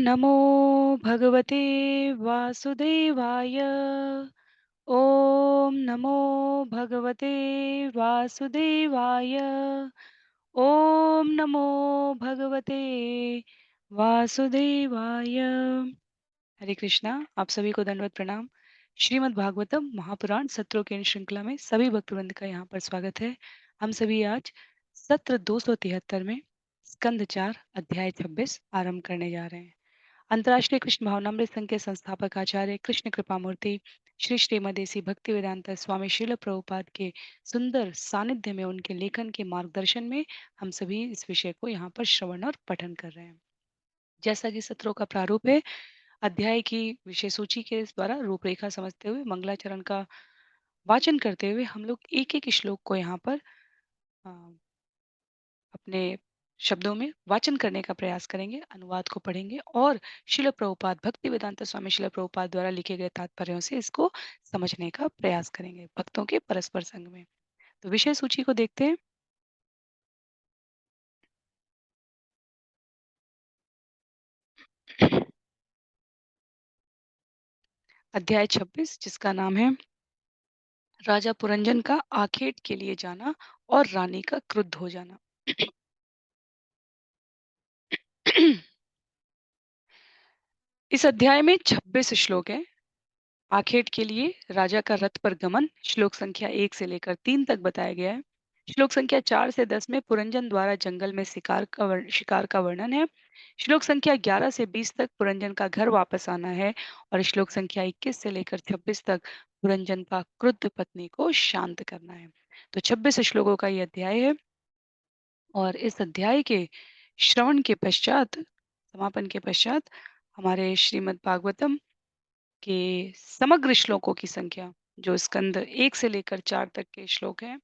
नमो भगवते वासुदेवाय। ॐ नमो भगवते वासुदेवाय। ॐ नमो भगवते वासुदेवाय। हरे कृष्णा। आप सभी को दंडवत प्रणाम। श्रीमद् भागवतम महापुराण सत्रों की इन श्रृंखला में सभी भक्तवृंद का यहाँ पर स्वागत है। हम सभी आज सत्र 273 में स्कंद 4 अध्याय 26 आरंभ करने जा रहे हैं। अंतर्राष्ट्रीय कृष्ण भावनामृत संघ के संस्थापक आचार्य कृष्ण कृपा मूर्ति श्री श्रीमदेसी भक्ति वेदांत स्वामी श्रील प्रभुपाद के सुंदर सानिध्य में उनके लेखन के मार्गदर्शन में हम सभी इस विषय को यहाँ पर श्रवण और पठन कर रहे हैं। जैसा कि सत्रों का प्रारूप है, अध्याय की विषय सूची के द्वारा रूपरेखा समझते हुए मंगलाचरण का वाचन करते हुए हम लोग एक एक श्लोक को यहाँ पर अ, अपने शब्दों में वाचन करने का प्रयास करेंगे, अनुवाद को पढ़ेंगे और शिल प्रभुपाद भक्ति वेदांत स्वामी शिल प्रभुपाद द्वारा लिखे गए तात्पर्यों से इसको समझने का प्रयास करेंगे भक्तों के परस्पर संग में। तो विषय सूची को देखते हैं। अध्याय 26 जिसका नाम है राजा पुरंजन का आखेट के लिए जाना और रानी का क्रुद्ध हो जाना। इस अध्याय में 26 श्लोक हैं। आखेट के लिए राजा का रथ पर गमन श्लोक संख्या 1 से लेकर 3 तक बताया गया है। श्लोक संख्या 4 से 10 में पुरंजन द्वारा जंगल में शिकार का वर्णन है। श्लोक संख्या 11 से 20 तक पुरंजन का घर वापस आना है और श्लोक संख्या 21 से लेकर 26 तक पुरंजन का क्रुद्ध पत्नी को शांत करना है। तो 26 श्लोकों का ये अध्याय है और इस अध्याय के श्रवण के पश्चात, समापन के पश्चात हमारे श्रीमद् भागवतम के समग्र श्लोकों की संख्या, जो स्कंद 1 से लेकर 4 तक के श्लोक हैं,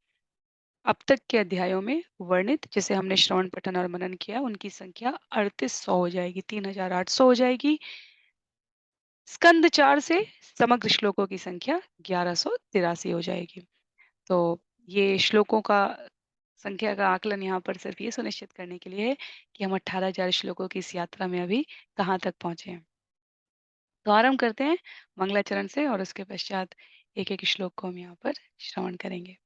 अब तक के अध्यायों में वर्णित, जिसे हमने श्रवण पठन और मनन किया, उनकी संख्या 3800 हो जाएगी, 3800 हो जाएगी। स्कंद 4 से समग्र श्लोकों की संख्या 1183 हो जाएगी। तो ये श्लोकों का संख्या का आकलन यहाँ पर सिर्फ ये सुनिश्चित करने के लिए है कि हम 18,000 श्लोकों की इस यात्रा में अभी कहाँ तक पहुंचे हैं। तो आरंभ करते हैं मंगलाचरण से और उसके पश्चात एक एक श्लोक को हम यहाँ पर श्रवण करेंगे।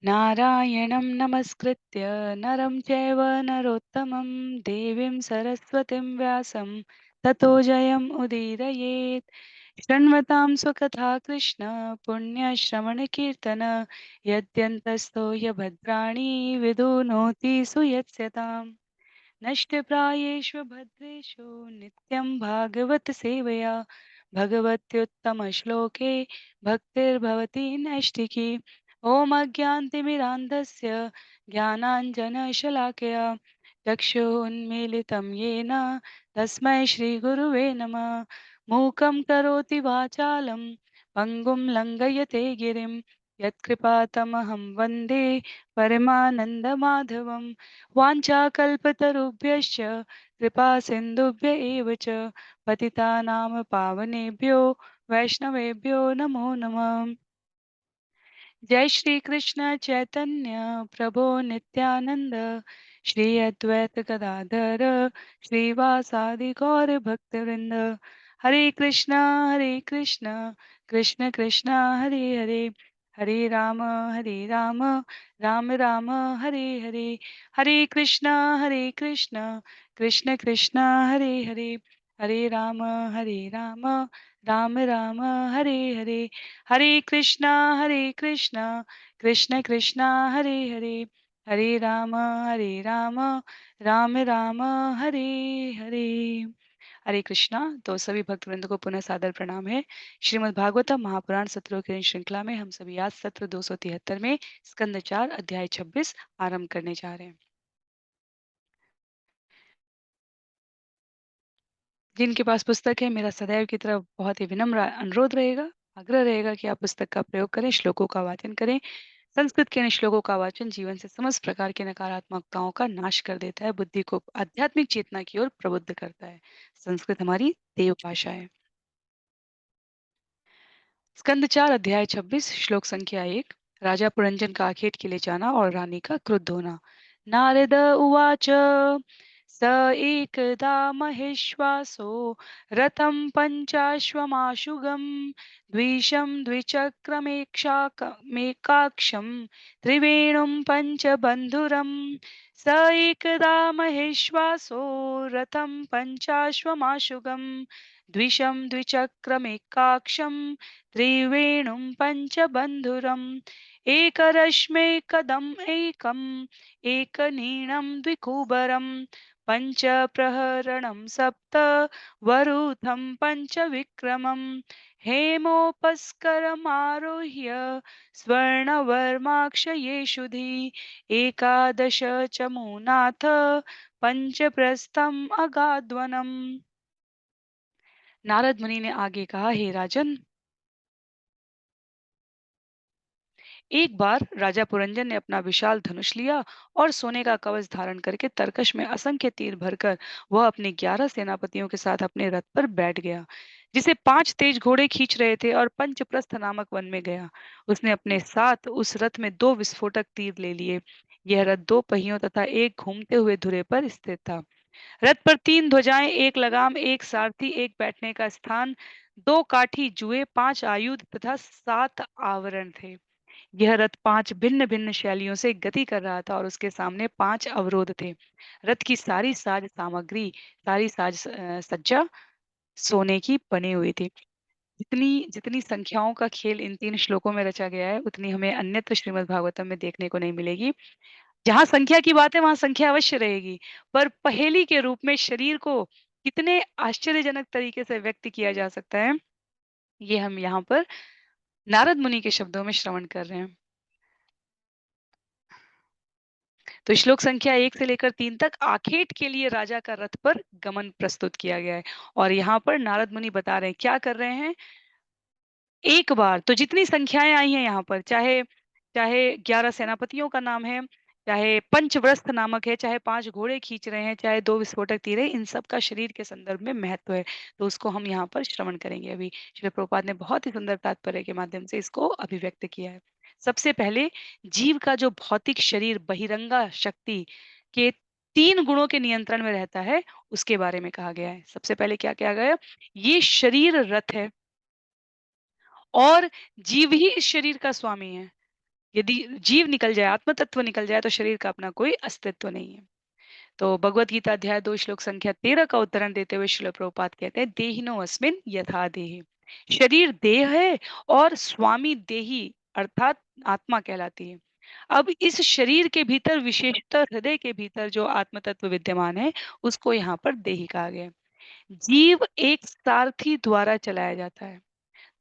नारायणं नमस्कृत्य नरं चैव नरोत्तमं देवीं सरस्वतीं व्यासं ततो जयम् उदीरयेत्। शृण्वतां स्वकथा कृष्ण पुण्यश्रवणकीर्तन यद्यन्तस्थो ह्यभद्राणि विदुनोति सुयत्स्यताम्। नष्टप्रायेषु भद्रेषु नित्यं भागवत सेवया भगवत्युत्तमश्लोके भक्तिर्भवति नैष्टिकी। ॐ अज्ञानतिमिरान्धस्य ज्ञानाञ्जनशलाकया चक्षुरुन्मीलितं येन तस्मै श्रीगुरुवे नमः। मूकं करोति वाचालं पङ्गुं लङ्घयते गिरिं यत्कृपातमहं वन्दे परमानन्दमाधवम्। वाञ्छाकल्पतरुभ्यश्च कृपा सिन्धुभ्य एव च पतितानां पावनेभ्यो वैष्णवेभ्यो नमो नमः। जय श्री कृष्ण चैतन्य प्रभो नित्यानंद श्री अद्वैत गदाधर श्रीवासादि गौर भक्तवृंद। हरे कृष्णा कृष्ण कृष्णा हरे हरे हरे राम राम राम हरे हरे। हरे कृष्णा कृष्ण कृष्ण हरे हरे हरे राम राम राम हरे हरे। हरे कृष्णा कृष्ण कृष्णा हरे हरे हरे राम राम राम हरे हरे। हरे कृष्णा। तो सभी भक्तवृंद को पुनः सादर प्रणाम है। श्रीमद् भागवतम महापुराण सत्रों की श्रृंखला में हम सभी आज सत्र 273 में स्कंद 4 अध्याय 26 आरंभ करने जा रहे हैं। जिनके पास पुस्तक है, मेरा सदैव की तरफ बहुत ही विनम्र अनुरोध रहेगा, आग्रह रहेगा कि आप पुस्तक का प्रयोग करें, श्लोकों का वाचन करें। संस्कृत के इन श्लोकों का वाचन जीवन से समस्त प्रकार की नकारात्मकताओं का नाश कर देता है, बुद्धि को आध्यात्मिक चेतना की ओर प्रबुद्ध करता है। संस्कृत हमारी देव भाषा है। स्कंद 4 अध्याय 26 श्लोक संख्या 1। राजा पुरंजन का आखेट के लिए जाना और रानी का क्रुद्ध होना। नारद उवाच स एकदा महेश्वासो रथं पञ्चाश्वमाशुगं द्विशं द्विचक्रमेकाक्षं त्रिवेणुं पञ्चबन्धुरम् स एकदा महेश्वासो रथं पञ्चाश्वमाशुगं द्विशं द्विचक्रमेकाक्षं त्रिवेणुं पञ्चबन्धुरम् एकरश्मेकदम् एकम् एकनीणं द्विकुबरं पञ्चप्रहरणं सप्त वरूथं पञ्चविक्रमं हेमोपस्करमारुह्य स्वर्णवर्माक्षयेषुधि एकादश चमूनाथ पञ्चप्रस्थम् अगाध्वनम्। नारद मुनि ने आगे कहा, हे राजन, एक बार राजा पुरंजन ने अपना विशाल धनुष लिया और सोने का कवच धारण करके तरकश में असंख्य तीर भरकर वह अपने 11 सेनापतियों के साथ अपने रथ पर बैठ गया, जिसे 5 तेज घोड़े खींच रहे थे, और पंचप्रस्थ नामक वन में गया। उसने अपने साथ उस रथ में 2 विस्फोटक तीर ले लिए। यह रथ 2 पहियों तथा एक घूमते हुए धुरे पर स्थित था। रथ पर 3 ध्वजाएं, एक लगाम, एक सारथी, एक बैठने का स्थान, 2 काठी जुए, 5 आयुध तथा 7 आवरण थे। यह रथ 5 भिन्न-भिन्न शैलियों से गति कर रहा था और उसके सामने 5 अवरोध थे। रथ की सारी साज सामग्री, सारी सज्जा सोने की बनी हुई थी। जितनी जितनी संख्याओं का खेल इन 3 श्लोकों में रचा गया है, उतनी हमें अन्यत्र श्रीमद् भागवतम में देखने को नहीं मिलेगी। जहाँ संख्या की बात है, वहाँ संख्या अवश्य रहेगी, पर पहेली के रूप में शरीर को कितने आश्चर्यजनक तरीके से व्यक्त किया जा सकता है, ये हम यहाँ पर नारद मुनि के शब्दों में श्रवण कर रहे हैं। तो श्लोक संख्या 1 से लेकर 3 तक आखेट के लिए राजा का रथ पर गमन प्रस्तुत किया गया है, और यहाँ पर नारद मुनि बता रहे हैं क्या कर रहे हैं। एक बार तो जितनी संख्याएं आई हैं यहाँ पर, चाहे चाहे 11 सेनापतियों का नाम है, चाहे पंचव्रस्थ नामक है, चाहे 5 घोड़े खींच रहे हैं, चाहे 2 विस्फोटक तीर है, इन सब का शरीर के संदर्भ में महत्व है। तो उसको हम यहाँ पर श्रवण करेंगे अभी। श्रील प्रभुपाद ने बहुत ही सुंदर तात्पर्य के माध्यम से इसको अभिव्यक्त किया है। सबसे पहले जीव का जो भौतिक शरीर बहिरंगा शक्ति के 3 गुणों के नियंत्रण में रहता है, उसके बारे में कहा गया है। सबसे पहले क्या कहा गया? ये शरीर रथ है और जीव ही इस शरीर का स्वामी है। यदि जीव निकल जाए, आत्म तत्व निकल जाए, तो शरीर का अपना कोई अस्तित्व नहीं है। तो भगवत गीता अध्याय 2 श्लोक संख्या 13 का उद्धरण देते हुए श्रील प्रभुपाद कहते हैं, देहिनो अस्मिन् यथा देहि। शरीर देह है और स्वामी देही अर्थात आत्मा कहलाती है। अब इस शरीर के भीतर, विशेषतः हृदय के भीतर जो आत्म तत्व विद्यमान है, उसको यहाँ पर देही कहा गया है। जीव एक सारथी द्वारा चलाया जाता है।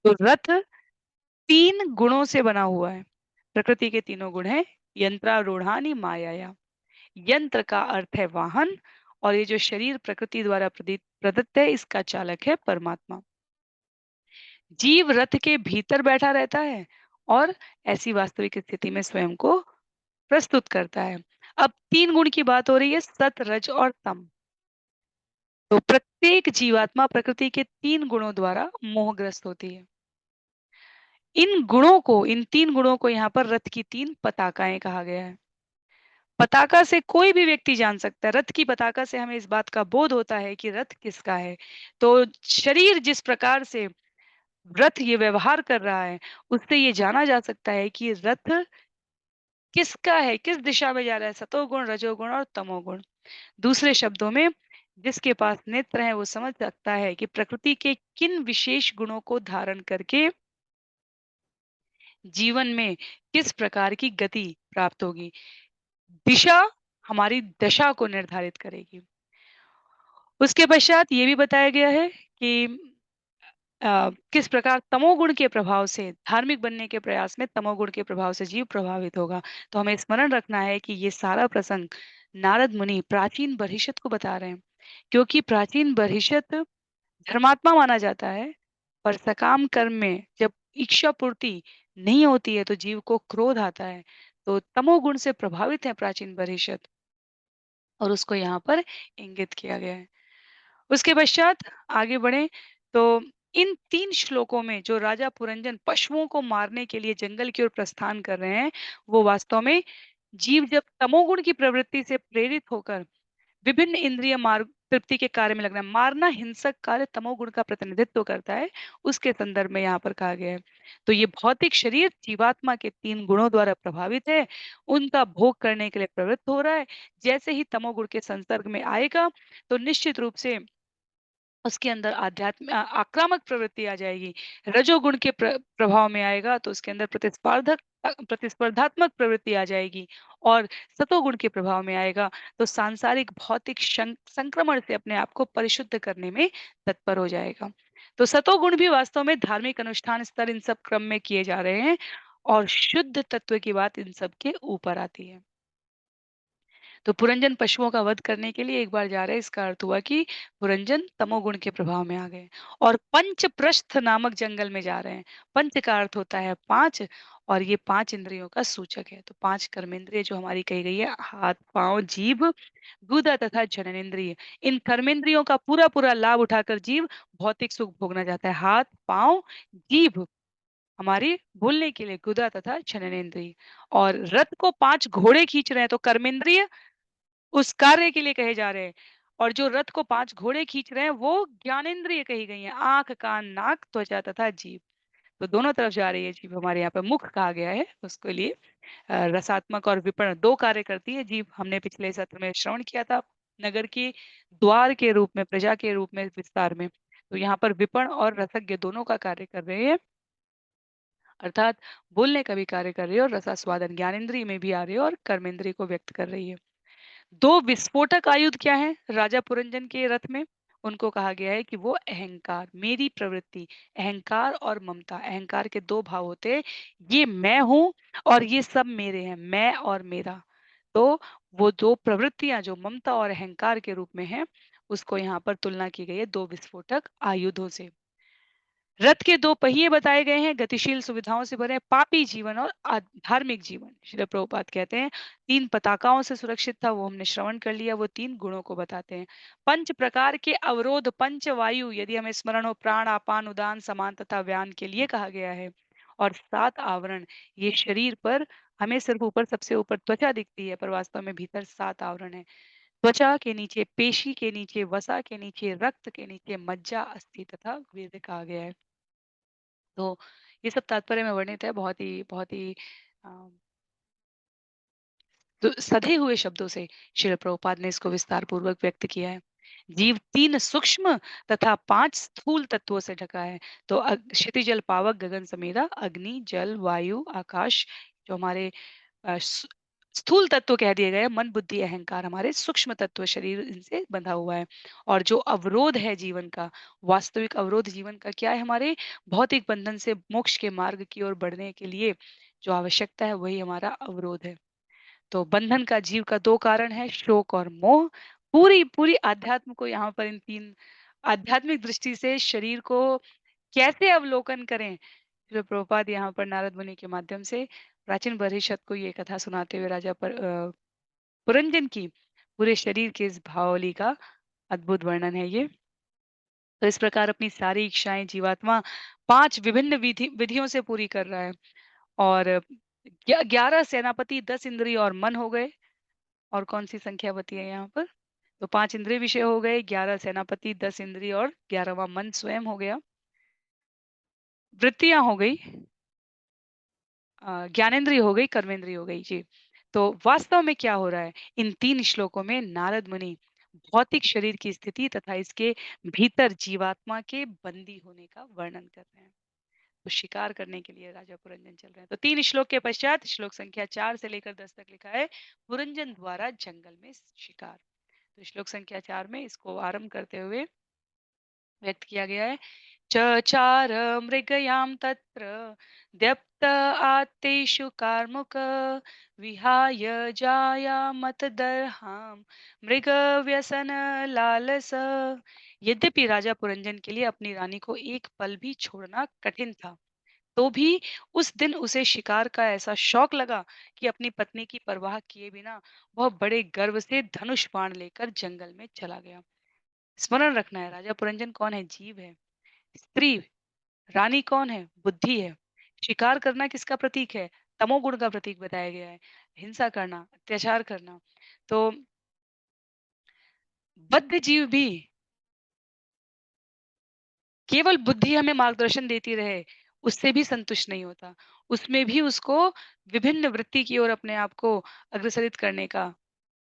तो रथ 3 गुणों से बना हुआ है। प्रकृति के तीनों गुण हैं, यंत्रारूढ़ानि मायया। यंत्र का अर्थ है वाहन, और ये जो शरीर प्रकृति द्वारा प्रदत्त है, इसका चालक है परमात्मा। जीव रथ के भीतर बैठा रहता है और ऐसी वास्तविक स्थिति में स्वयं को प्रस्तुत करता है। अब 3 गुण की बात हो रही है, सत, रज और तम। तो प्रत्येक जीवात्मा प्रकृति के 3 गुणों द्वारा मोहग्रस्त होती है। इन 3 गुणों को यहाँ पर रथ की 3 पताकाएं कहा गया है। पताका से कोई भी व्यक्ति जान सकता है, रथ की पताका से हमें इस बात का बोध होता है कि रथ किसका है। तो शरीर जिस प्रकार से रथ ये व्यवहार कर रहा है, उससे ये जाना जा सकता है कि रथ किसका है, किस दिशा में जा रहा है, सतोगुण, रजोगुण और तमोगुण। दूसरे शब्दों में, जिसके पास नेत्र है वो समझ सकता है कि प्रकृति के किन विशेष गुणों को धारण करके जीवन में किस प्रकार की गति प्राप्त होगी। दिशा हमारी दशा को निर्धारित करेगी। उसके पश्चात ये भी बताया गया है कि किस प्रकार तमोगुण के प्रभाव से, धार्मिक बनने के प्रयास में तमोगुण के प्रभाव से जीव प्रभावित होगा। तो हमें स्मरण रखना है कि ये सारा प्रसंग नारद मुनि प्राचीन बर्हिषत को बता रहे हैं, क्योंकि प्राचीन बर्हिषत धर्मात्मा माना जाता है, पर सकाम कर्म में जब इच्छा पूर्ति नहीं होती है तो जीव को क्रोध आता है। तो तमोगुण से प्रभावित है प्राचीन बर्हिषत, और उसको यहाँ पर इंगित किया गया है। उसके पश्चात आगे बढ़े तो इन 3 श्लोकों में जो राजा पुरंजन पशुओं को मारने के लिए जंगल की ओर प्रस्थान कर रहे हैं, वो वास्तव में जीव जब तमोगुण की प्रवृत्ति से प्रेरित होकर विभिन्न इंद्रिय मार्ग तृप्ति के कार्य में लगना है। मारना हिंसक कार्य तमोगुण का प्रतिनिधित्व करता है, उसके संदर्भ में यहाँ पर कहा गया है। तो ये भौतिक शरीर जीवात्मा के 3 गुणों द्वारा प्रभावित है, उनका भोग करने के लिए प्रवृत्त हो रहा है। जैसे ही तमोगुण के संसर्ग में आएगा, तो निश्चित रूप से उसके अंदर आक्रामक प्रवृत्ति आ जाएगी। रजोगुण के प्रभाव में आएगा तो उसके अंदर प्रतिस्पर्धात्मक प्रवृत्ति आ जाएगी और सतोगुण के प्रभाव में आएगा तो सांसारिक भौतिक संक्रमण से अपने आप को परिशुद्ध करने में तत्पर हो जाएगा। तो सतोगुण भी वास्तव में धार्मिक अनुष्ठान स्तर इन सब क्रम में किए जा रहे हैं और शुद्ध तत्व की बात इन सब के ऊपर आती है। तो पुरंजन पशुओं का वध करने के लिए एक बार जा रहे हैं, इसका अर्थ हुआ कि पुरंजन तमोगुण के प्रभाव में आ गए और पंचप्रस्थ नामक जंगल में जा रहे हैं। पंच का अर्थ होता है 5 और ये 5 इंद्रियों का सूचक है। तो 5 कर्मेंद्रिय जो हमारी कही गई है, हाथ, पाँव, जीभ, गुदा तथा जननेंद्रिय। इन कर्मेंद्रियों का पूरा-पूरा लाभ उठाकर जीव भौतिक सुख भोगना चाहता है। हाथ, पाँव, जीभ हमारी बोलने के लिए गुदा तथा जननेंद्रिय और रथ को 5 घोड़े खींच रहे हैं तो कर्मेंद्रिय उस कार्य के लिए कहे जा रहे हैं और जो रथ को 5 घोड़े खींच रहे हैं वो ज्ञानेंद्रिय कही गई हैं, आँख, कान, नाक, त्वचा तथा जीभ। तो दोनों तरफ जा रही है जीभ हमारे यहाँ पे मुख कहा गया है उसके लिए। रसात्मक और विपणन 2 कार्य करती है जीभ। हमने पिछले सत्र में श्रवण किया था नगर के द्वार के रूप में, प्रजा के रूप में विस्तार में। तो यहाँ पर विपण और रसज्ञ दोनों का कार्य कर रहे हैं, अर्थात बोलने का भी कार्य कर रही है और रसास्वादन ज्ञानेंद्रिय में भी आ रही है और कर्मेंद्रिय को व्यक्त कर रही है। 2 विस्फोटक आयुध क्या हैं राजा पुरंजन के रथ में? उनको कहा गया है कि वो अहंकार, मेरी प्रवृत्ति, अहंकार और ममता। अहंकार के 2 भाव होते हैं, ये मैं हूँ और ये सब मेरे हैं, मैं और मेरा। तो वो 2 प्रवृत्तियाँ जो ममता और अहंकार के रूप में हैं, उसको यहाँ पर तुलना की गई है 2 विस्फोटक आयुधों से। रथ के 2 पहिए बताए गए हैं, गतिशील सुविधाओं से भरे पापी जीवन और धार्मिक जीवन। श्रील प्रभुपाद कहते हैं 3 पताकाओं से सुरक्षित था, वो हमने श्रवण कर लिया, वो 3 गुणों को बताते हैं। पंच प्रकार के अवरोध, पंच वायु यदि हमें स्मरण हो, प्राण, अपान, उदान, समान तथा व्यान के लिए कहा गया है और 7 आवरण, ये शरीर पर हमें सिर्फ ऊपर सबसे ऊपर त्वचा दिखती है पर वास्तव में भीतर 7 आवरण है। त्वचा के नीचे, पेशी के नीचे, वसा के नीचे, रक्त के नीचे मज्जा, अस्थि तथा वीर्य कहा गया है। तो ये सब तात्पर्य में वर्णित है बहुत ही अ, तो सधे हुए शब्दों से श्रील प्रभुपाद ने इसको विस्तार पूर्वक व्यक्त किया है। जीव 3 सूक्ष्म तथा 5 स्थूल तत्वों से ढका है। तो क्षितिजल पावक गगन समीरा अग्नि जल वायु आकाश जो हमारे स स्थूल तत्व कह दिए गए हैं, मन, बुद्धि, अहंकार हमारे सूक्ष्म तत्व शरीर इनसे बंधा हुआ है। और जो अवरोध है जीवन का, वास्तविक अवरोध जीवन का क्या है हमारे भौतिक बंधन से मोक्ष के मार्ग की ओर बढ़ने के लिए जो आवश्यकता है वही हमारा अवरोध है। तो बंधन का जीव का 2 कारण है, शोक और मोह। पूरी पूरी अध्यात्म को यहाँ पर इन 3 आध्यात्मिक दृष्टि से शरीर को कैसे अवलोकन करें? शिल प्रभुपाद यहाँ पर नारद मुनि के माध्यम से प्राचीन परिषद को ये कथा सुनाते हुए पुरंजन की पूरे शरीर के इस भावावली का अद्भुत वर्णन है ये। तो इस प्रकार अपनी सारी इच्छाएं जीवात्मा 5 विभिन्न विधियों से पूरी कर रहा है और 11 सेनापति, 10 इंद्रिय और मन हो गए। और कौन-सी संख्या बची है यहाँ पर? तो 5 इंद्रिय विषय हो गए, 11 सेनापति, 10 इंद्रिय और 11वां मन स्वयं हो गया। वृत्तियाँ हो गई, ज्ञानेंद्रिय हो गई, कर्मेंद्रिय हो गई। जी। तो वास्तव में क्या हो रहा है? इन 3 श्लोकों में नारद मुनि भौतिक शरीर की स्थिति तथा इसके भीतर जीवात्मा के बंदी होने का वर्णन कर रहे हैं। तो शिकार करने के लिए राजा पुरंजन चल रहे हैं। तो 3 श्लोक के पश्चात श्लोक संख्या 4 से लेकर 10 तक लिखा है, पुरंजन द्वारा जंगल में शिकार। तो श्लोक संख्या 4 में इसको आरंभ करते हुए व्यक्त किया गया है। चचार मृगयां तत्र दप्त आत्तेषु कार्मुक विहाय जायामतदर्हां मृग व्यसन लालस। यद्यपि राजा पुरंजन के लिए अपनी रानी को एक पल भी छोड़ना कठिन था, तो भी उस दिन उसे शिकार का ऐसा शौक लगा कि अपनी पत्नी की परवाह किए बिना वह बड़े गर्व से धनुष बाण लेकर जंगल में चला गया। स्मरण रखना है राजा पुरंजन कौन है? जीव है। स्त्री रानी कौन है? बुद्धि है। शिकार करना किसका प्रतीक है? तमोगुण का प्रतीक बताया गया है। हिंसा करना, अत्याचार करना। तो बद्ध जीव भी केवल बुद्धि हमें मार्गदर्शन देती रहे, उससे भी संतुष्ट नहीं होता। उसमें भी उसको विभिन्न वृत्ति की ओर अपने आप को अग्रसरित करने का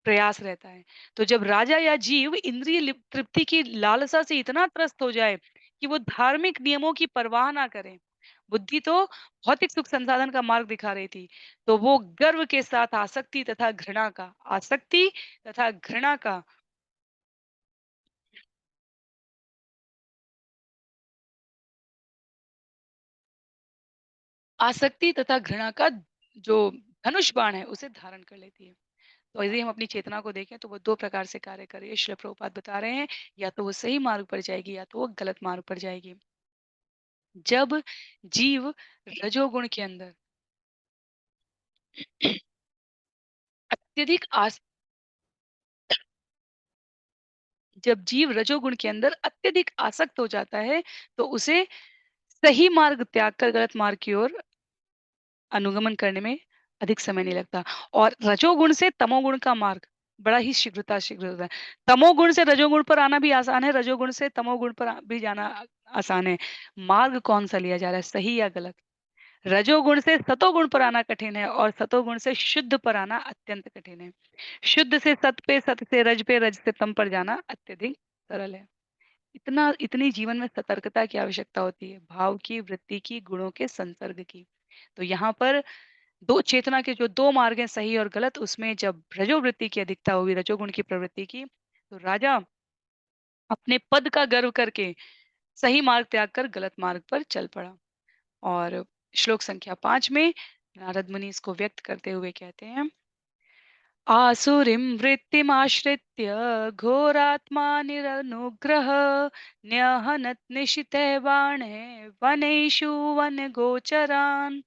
प्रयास रहता है। तो जब राजा या जीव इंद्रिय तृप्ति की लालसा से इतना त्रस्त हो जाए कि वो धार्मिक नियमों की परवाह ना करें, बुद्धि तो भौतिक सुख संसाधन का मार्ग दिखा रही थी, तो वो गर्व के साथ आसक्ति तथा घृणा का आसक्ति तथा घृणा का जो धनुष बाण है उसे धारण कर लेती है। तो यदि हम अपनी चेतना को देखें तो वो 2 प्रकार से कार्य कर रही है। श्रील प्रभुपाद बता रहे हैं, या तो वो सही मार्ग पर जाएगी या तो वो गलत मार्ग पर जाएगी। जब जीव रजोगुण के अंदर अत्यधिक आस जब जीव रजोगुण के अंदर अत्यधिक आसक्त हो जाता है, तो उसे सही मार्ग त्याग कर गलत मार्ग की ओर अनुगमन करने में अधिक समय नहीं लगता। और रजोगुण से तमोगुण का मार्ग बड़ा ही शीघ्र होता है। तमोगुण से रजोगुण पर आना भी आसान है, रजोगुण से तमोगुण पर भी जाना आसान है। मार्ग कौन-सा लिया जा रहा है, सही या गलत? रजोगुण से सतोगुण पर आना कठिन है और सतोगुण से शुद्ध पर आना अत्यंत कठिन है। शुद्ध से सत पे, सत से रज पे, रज से तम पर जाना अत्यधिक सरल है। इतनी जीवन में सतर्कता की आवश्यकता होती है, भाव की, वृत्ति की, गुणों के संसर्ग की। तो यहाँ पर 2 चेतना के जो 2 मार्ग हैं सही और गलत, उसमें जब रजोवृत्ति की अधिकता हुई, रजोगुण की प्रवृत्ति की, तो राजा अपने पद का गर्व करके सही मार्ग त्याग कर गलत मार्ग पर चल पड़ा। और श्लोक संख्या 5 में नारद मुनि इसको व्यक्त करते हुए कहते हैं, आसुरीं वृत्तिमाश्रित्य घोरात्मानिरनुग्रह न्यहनत् निशिते बाणे वनेषु वनगोचरान्।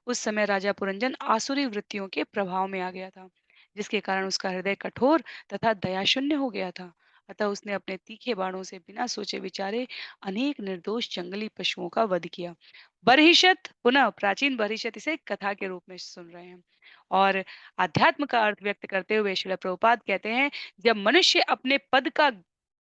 उस समय राजा पुरंजन आसुरी वृत्तियों के प्रभाव में आ गया था, जिसके कारण उसका हृदय कठोर तथा दयाशून्य हो गया था। अतः उसने अपने तीखे बाणों से बिना सोचे विचारे अनेक निर्दोष जंगली पशुओं का वध किया। बरहिषत, पुनः प्राचीन बरहिषत इसे कथा के रूप में सुन रहे हैं। और अध्यात्म का अर्थ व्यक्त करते हुए श्रील प्रभुपाद कहते हैं, जब मनुष्य अपने पद का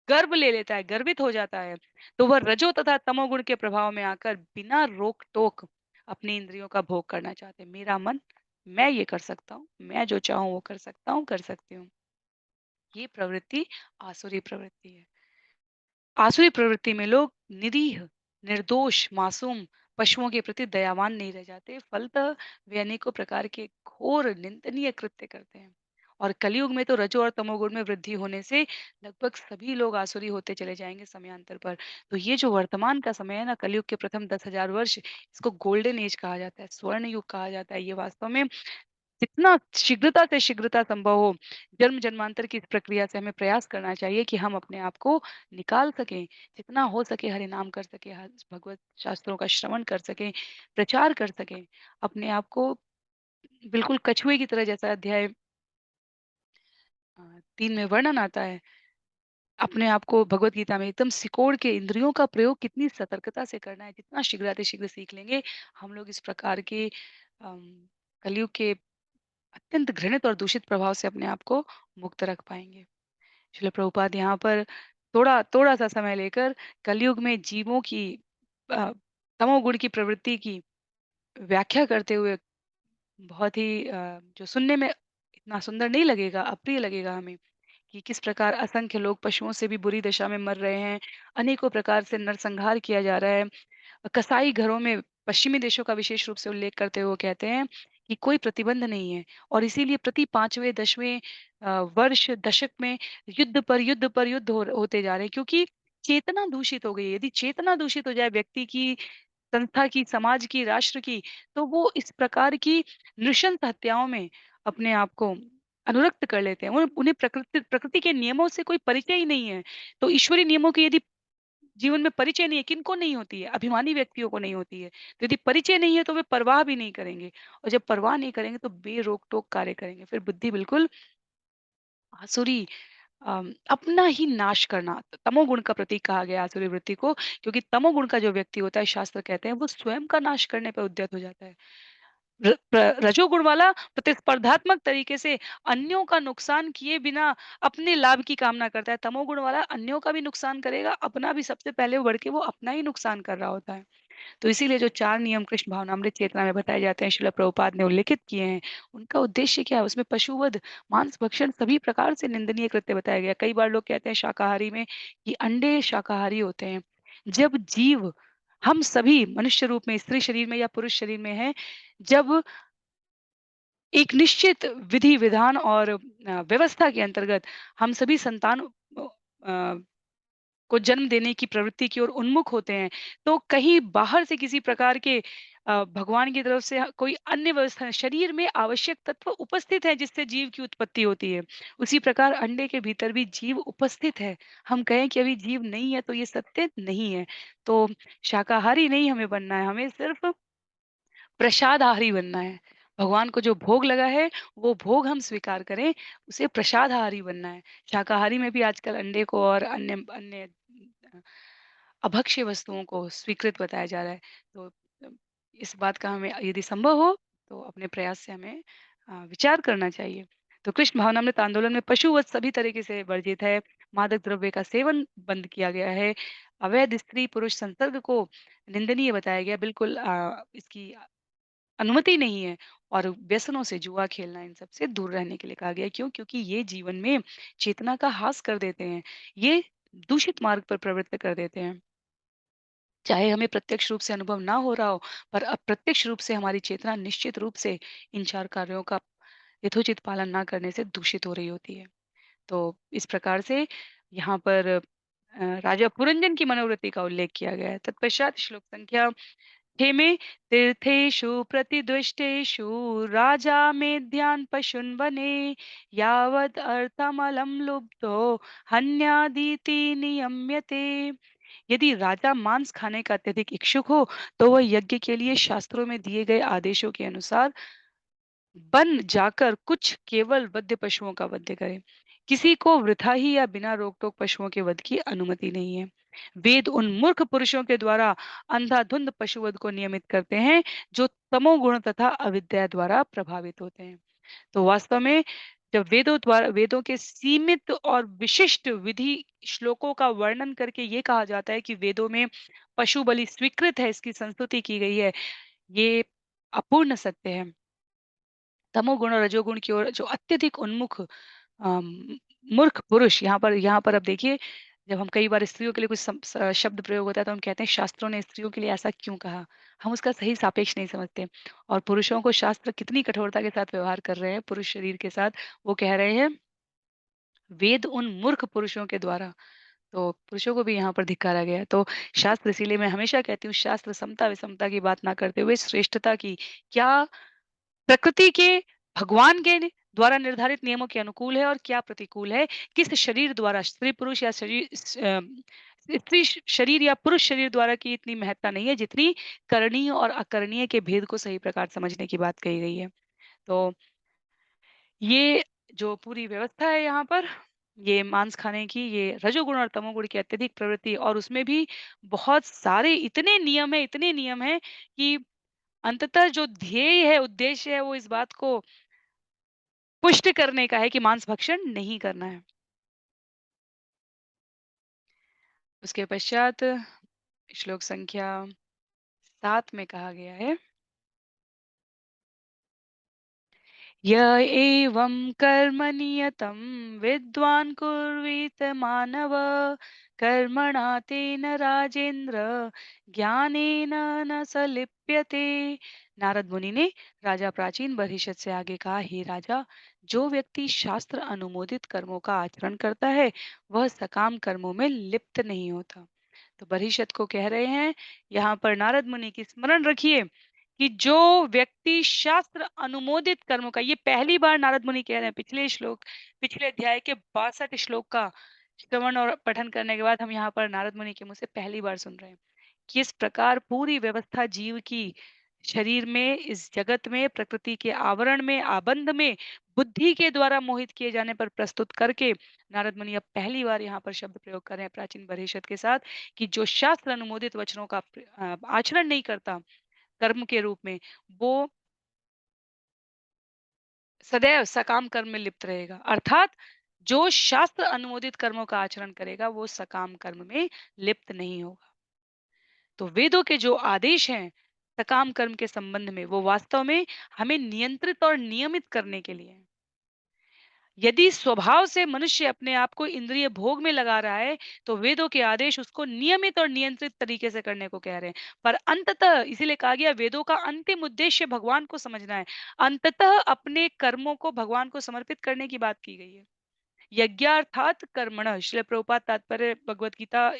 गर्व ले लेता है, गर्वित हो जाता है, तो वह रजो तथा तमोगुण के प्रभाव में आकर बिना रोक टोक अपनी इंद्रियों का भोग करना चाहते हैं। मेरा मन, मैं ये कर सकता हूँ, मैं जो चाहूँ वो कर सकता हूँ, कर सकती हूँ। ये प्रवृत्ति आसुरी प्रवृत्ति है। आसुरी प्रवृत्ति में लोग निरीह, निर्दोष, मासूम पशुओं के प्रति दयावान नहीं रह जाते। फलतः वे अनेकों प्रकार के घोर निंदनीय कृत्य करते हैं। और कलयुग में तो रजो और तमोगुण में वृद्धि होने से लगभग सभी लोग आसुरी होते चले जाएंगे समयांतर पर। तो ये जो वर्तमान का समय है ना, कलयुग के प्रथम 10,000 वर्ष, इसको गोल्डन एज कहा जाता है, स्वर्ण युग कहा जाता है। ये वास्तव में जितना शीघ्रता से शीघ्रता संभव हो, जन्म जन्मांतर की इस प्रक्रिया से हमें प्रयास करना चाहिए कि हम अपने आप को निकाल सकें, जितना हो सके हरि नाम कर सकें, भगवत शास्त्रों का श्रवण कर सकें, प्रचार कर सकें, अपने आप को बिल्कुल कछुए की तरह, जैसा अध्याय 3 में वर्णन आता है, अपने आप को भगवत गीता में एकदम सिकोड़ के इंद्रियों का प्रयोग कितनी सतर्कता से करना है, जितना शीघ्रातिशीघ्र सीख लेंगे, हम लोग इस प्रकार के कलयुग के अत्यंत घृणित और दूषित प्रभाव से अपने आप को मुक्त रख पाएँगे। श्रील प्रभुपाद यहाँ पर थोड़ा-सा समय लेकर कलयुग में जीवों की अ, तमोगुण की प्रवृत्ति की व्याख्या करते हुए बहुत ही जो सुनने में इतना सुंदर नहीं लगेगा, अप्रिय लगेगा हमें, कि किस प्रकार असंख्य लोग पशुओं से भी बुरी दशा में मर रहे हैं, अनेकों प्रकार से नरसंहार किया जा रहा है। कसाई घरों में पश्चिमी देशों का विशेष रूप से उल्लेख करते हुए वो कहते हैं कि कोई प्रतिबंध नहीं है और इसीलिए प्रति 5वें 10वें वर्ष दशक में युद्ध पर युद्ध होते जा रहे हैं, क्योंकि चेतना दूषित हो गई है। यदि चेतना दूषित हो जाए व्यक्ति की, संस्था की, समाज की, राष्ट्र की, तो वो इस प्रकार की नृशंस हत्याओं में अपने आप को अनुरक्त कर लेते हैं। उन्हें प्रकृति प्रकृति के नियमों से कोई परिचय ही नहीं है। तो ईश्वरीय नियमों की यदि जीवन में परिचय नहीं है, किनको नहीं होती है? अभिमानी व्यक्तियों को नहीं होती है। तो यदि परिचय नहीं है तो वे परवाह भी नहीं करेंगे, और जब परवाह नहीं करेंगे तो बेरोक-टोक कार्य करेंगे। फिर बुद्धि बिल्कुल आसुरी, अपना ही नाश करना, तमोगुण का प्रतीक कहा गया है आसुरी वृत्ति को, क्योंकि तमोगुण का जो व्यक्ति होता है, शास्त्र कहते हैं वो स्वयं का नाश करने पे उद्यत हो जाता है। रजोगुण वाला प्रतिस्पर्धात्मक तरीके से अन्यों का नुकसान किए बिना अपने लाभ की कामना करता है। तमोगुण वाला अन्यों का भी नुकसान करेगा, अपना भी सबसे पहले बढ़ के वो अपना ही नुकसान कर रहा होता है। तो इसीलिए जो 4 नियम कृष्ण भावनामृत चेतना में बताए जाते हैं, श्रील प्रभुपाद ने उल्लिखित किए हैं, उनका उद्देश्य क्या है? उसमें पशुवध, मांस भक्षण सभी प्रकार से निंदनीय कृत्य बताया गया है। कई बार लोग कहते हैं शाकाहारी में कि अंडे शाकाहारी होते हैं। जब जीव हम सभी मनुष्य रूप में, स्त्री शरीर में या पुरुष शरीर में हैं, जब एक निश्चित विधि विधान और व्यवस्था के अंतर्गत हम सभी संतान को जन्म देने की प्रवृत्ति की ओर उन्मुख होते हैं, तो कहीं बाहर से किसी प्रकार के भगवान की तरफ से कोई अन्य व्यवस्था शरीर में आवश्यक तत्व उपस्थित है जिससे जीव की उत्पत्ति होती है। उसी प्रकार अंडे के भीतर भी जीव उपस्थित है। हम कहें कि अभी जीव नहीं है तो ये सत्य नहीं है। तो शाकाहारी नहीं हमें बनना है, हमें सिर्फ़ प्रसादाहारी बनना है। भगवान को जो भोग लगा है, वो भोग हम स्वीकार करें, उसे प्रसादाहारी बनना है। शाकाहारी में भी आजकल अंडे को और अन्य अन्य अ, अभक्ष्य वस्तुओं को स्वीकृत बताया जा रहा है। तो अ, इस बात का हमें यदि संभव हो, तो अपने प्रयास से हमें विचार करना चाहिए। तो कृष्ण भावनामृत आंदोलन में पशुवध सभी तरीके से वर्जित है। मादक द्रव्य का सेवन बंद किया गया है। अवैध स्त्री-पुरुष संसर्ग को निंदनीय बताया गया। बिल्कुल इसकी अनुमति नहीं है और व्यसनों से जुआ खेलना इन सब से दूर रहने के लिए कहा गया है। क्यों? क्योंकि ये जीवन में चेतना का ह्रास कर देते हैं। ये दूषित मार्ग पर प्रवृत्त कर देते हैं। चाहे हमें प्रत्यक्ष रूप से अनुभव ना हो रहा हो, पर अप्रत्यक्ष रूप से हमारी चेतना निश्चित रूप से इन 4 कार्यों का यथोचित पालन ना करने से दूषित हो रही होती है। तो इस प्रकार से यहाँ पर राजा पुरंजन की मनोवृत्ति का उल्लेख किया गया है। तत्पश्चात श्लोक संख्या हेमे तीर्थेषु प्रतिदुष्टेषु राजा मेध्यान् पशून् वने यावद् अर्थमलं लुब्धो हन्यादीति नियम्यते। यदि राजा मांस खाने का अत्यधिक इच्छुक हो तो वह यज्ञ के लिए शास्त्रों में दिए गए आदेशों के अनुसार वन जाकर कुछ केवल वध्य पशुओं का वध करे। किसी को वृथा ही या बिना रोक-टोक पशुओं के वध की अनुमति नहीं है। वेद उन मूर्ख पुरुषों के द्वारा अंधाधुंध पशुवध को नियमित करते हैं, जो तमोगुण तथा अविद्या द्वारा प्रभावित होते हैं। तो वास्तव में जब वेदों के सीमित और विशिष्ट विधि श्लोकों का वर्णन करके ये कहा जाता है कि वेदों में पशु बलि स्वीकृत है, इसकी संस्तुति की गई है, ये अपूर्ण सत्य है। तमोगुण और रजोगुण की ओर जो अत्यधिक उन्मुख अम, मूर्ख पुरुष यहाँ पर अब देखिए जब हम कई बार स्त्रियों के लिए कुछ शब्द प्रयोग होता है तो हम कहते हैं शास्त्रों ने स्त्रियों के लिए ऐसा क्यों कहा। हम उसका सही सापेक्ष नहीं समझते और पुरुषों को शास्त्र कितनी कठोरता के साथ व्यवहार कर रहे हैं पुरुष शरीर के साथ। वो कह रहे हैं वेद उन मूर्ख पुरुषों के द्वारा, तो पुरुषों को भी यहाँ पर धिक्कारा गया है। तो शास्त्र, इसीलिए मैं हमेशा कहती हूँ शास्त्र समता विषमता की बात ना करते हुए श्रेष्ठता की, क्या प्रकृति के भगवान के द्वारा निर्धारित नियमों के अनुकूल है और क्या प्रतिकूल है? किस शरीर द्वारा स्त्री-पुरुष या स्त्री शरीर या पुरुष शरीर द्वारा की इतनी महत्ता नहीं है, जितनी करणीय और अकरणीय के भेद को सही प्रकार समझने की बात कही गई है। तो ये जो पूरी व्यवस्था है यहाँ पर, ये मांस खाने की, ये रजोगुण और तमोगुण की अत्यधिक प्रवृत्ति और उसमें भी बहुत सारे इतने नियम हैं कि अंततः जो ध्येय है, उद्देश्य है, वो इस बात को पुष्ट करने का है कि मांस भक्षण नहीं करना है। उसके पश्चात श्लोक संख्या 7 में कहा गया है य एवं कर्म नियतं विद्वान् कुर्वीत मानव कर्मणा तेन राजेन्द्र ज्ञानेन न स लिप्यते। नारद मुनि ने राजा प्राचीन बर्हिषत से आगे कहा, हे राजा, जो व्यक्ति शास्त्र अनुमोदित कर्मों का आचरण करता है वह सकाम कर्मों में लिप्त नहीं होता। तो बर्हिषत को कह रहे हैं यहाँ पर नारद मुनि की स्मरण रखिए कि जो व्यक्ति शास्त्र अनुमोदित कर्मों का, ये पहली बार नारद मुनि कह रहे हैं, पिछले अध्याय के 62 श्लोक का श्रवण और पठन करने के बाद हम यहाँ पर नारद मुनि के मुँह से पहली बार सुन रहे हैं। किस प्रकार पूरी व्यवस्था जीव की शरीर में, इस जगत में, प्रकृति के आवरण में, आबंध में, बुद्धि के द्वारा मोहित किए जाने पर प्रस्तुत करके नारद मुनि अब पहली बार यहाँ पर शब्द प्रयोग कर रहे हैं प्राचीन बर्हिषद के साथ कि जो शास्त्र अनुमोदित वचनों का आचरण नहीं करता कर्म के रूप में, वो सदैव सकाम कर्म में लिप्त रहेगा। अर्थात जो शास्त्र अनुमोदित कर्मों का आचरण करेगा, वो सकाम कर्म में लिप्त नहीं होगा। तो वेदों के जो आदेश हैं सकाम कर्म के संबंध में, वो वास्तव में हमें नियंत्रित और नियमित करने के लिए हैं। यदि स्वभाव से मनुष्य अपने आप को इंद्रिय भोग में लगा रहा है, तो वेदों के आदेश उसको नियमित और नियंत्रित तरीके से करने को कह रहे हैं। पर अंततः इसीलिए कहा गया, वेदों का अंतिम उद्देश्य भगवान को समझना है। अंततः अपने कर्मों को भगवान को समर्पित करने की बात की गई है। यज्ञार्थात कर्मणः, श्रील प्रभुपाद तात्पर्य भगवत गीता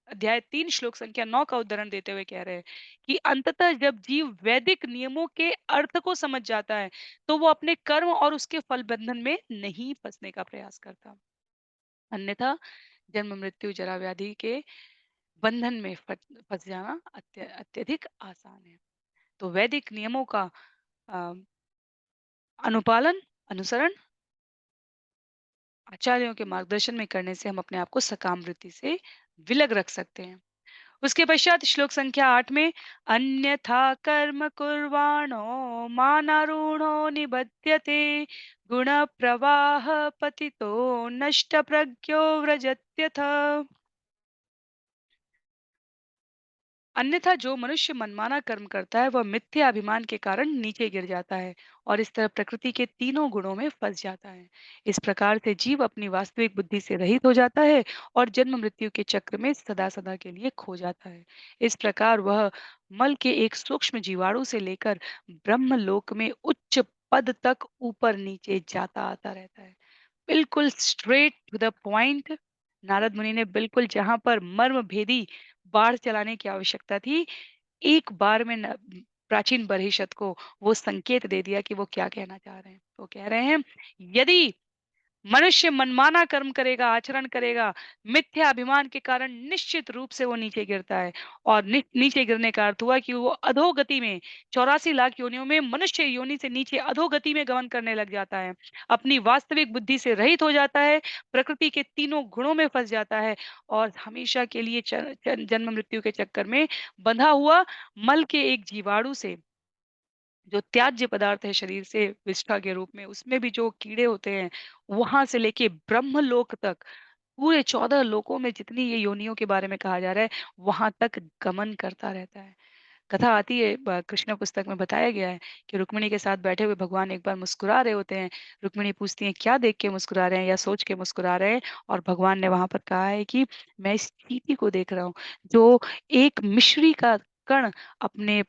अध्याय 3 श्लोक संख्या 9 का उदाहरण देते हुए कह रहे हैं कि अंततः जब जीव वैदिक नियमों के अर्थ को समझ जाता है, तो वो अपने कर्म और उसके फल बंधन में नहीं फंसने का प्रयास करता। अन्यथा जन्म मृत्यु जरा व्याधि के बंधन में फंस जाना अत्यधिक आसान है। तो वैदिक नियमों का अ, अनुपालन, अनुसरण, आचार्यों के मार्गदर्शन में करने से हम अपने आप को सकाम वृत्ति से विलग रख सकते हैं। उसके पश्चात श्लोक संख्या 8 में अन्यथा कर्म कुर्वाणो मानारूढ़ो निबध्यते गुण प्रवाह पतितो नष्ट प्रज्ञो व्रजत्यथ। अन्यथा जो मनुष्य मनमाना कर्म करता है, वह मिथ्या अभिमान के कारण नीचे गिर जाता है और इस तरह प्रकृति के तीनों गुणों में फंस जाता है। इस प्रकार से जीव अपनी वास्तविक बुद्धि से रहित हो जाता है और जन्म मृत्यु के चक्र में सदा सदा के लिए खो जाता है। इस प्रकार वह मल के एक सूक्ष्म जीवाणु से लेकर ब्रह्मलोक में उच्च पद तक ऊपर नीचे जाता आता रहता है। बिल्कुल स्ट्रेट टू द पॉइंट। नारद मुनि ने बिल्कुल जहां पर मर्म भेदी बाढ़ चलाने की आवश्यकता थी, एक बार में प्राचीन बरहिशत को वो संकेत दे दिया कि वो क्या कहना चाह रहे हैं। वो कह रहे हैं, यदि मनुष्य मनमाना कर्म करेगा, आचरण करेगा, मिथ्या अभिमान के कारण निश्चित रूप से वो नीचे गिरता है और नीचे गिरने का अर्थ हुआ कि वो अधोगति में 84 लाख योनियों में मनुष्य योनि से नीचे अधोगति में गमन करने लग जाता है। अपनी वास्तविक बुद्धि से रहित हो जाता है, प्रकृति के तीनों गुणों में फंस जाता है और हमेशा के लिए जन्म मृत्यु के चक्कर में बंधा हुआ मल के एक जीवाणु से, जो त्याज्य पदार्थ है शरीर से विष्ठा के रूप में, उसमें भी जो कीड़े होते हैं, वहां से लेके ब्रह्मलोक तक पूरे 14 लोकों में जितनी ये योनियों के बारे में कहा जा रहा है, वहां तक गमन करता रहता है। कथा आती है, कृष्ण पुस्तक में बताया गया है कि रुक्मिणी के साथ बैठे हुए भगवान एक बार मुस्कुरा रहे होते हैं। रुक्मिणी पूछती हैं क्या देख के मुस्कुरा रहे हैं या सोच के मुस्कुरा रहे हैं, और भगवान ने वहां पर कहा है कि मैं इस चींटी को देख रहा हूँ, जो एक मिश्री का कण अपने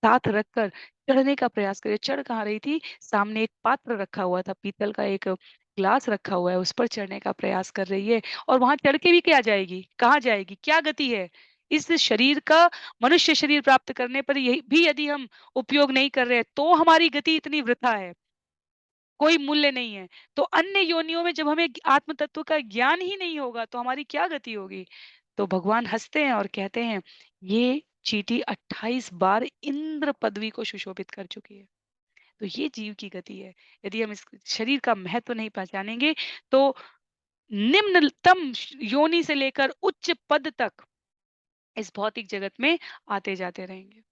साथ रखकर चढ़ने का प्रयास करे। चढ़ कहाँ रही थी? सामने एक पात्र रखा हुआ था, पीतल का एक ग्लास रखा हुआ है, उस पर चढ़ने का प्रयास कर रही है और वहां चढ़ के भी क्या जाएगी? कहाँ जाएगी? क्या गति है? इस शरीर का, मनुष्य शरीर प्राप्त करने पर यही भी यदि हम उपयोग नहीं कर रहे हैं, तो हमारी गति इतनी वृथा है, कोई मूल्य नहीं है। तो अन्य योनियों में जब हमें आत्म तत्व का ज्ञान ही नहीं होगा, तो हमारी क्या गति होगी? तो भगवान हँसते हैं और कहते हैं, ये चींटी 28 बार इंद्र पदवी को सुशोभित कर चुकी है। तो ये जीव की गति है। यदि हम इस शरीर का महत्व नहीं पहचानेंगे, तो निम्नतम योनि से लेकर उच्च पद तक इस भौतिक जगत में आते जाते रहेंगे।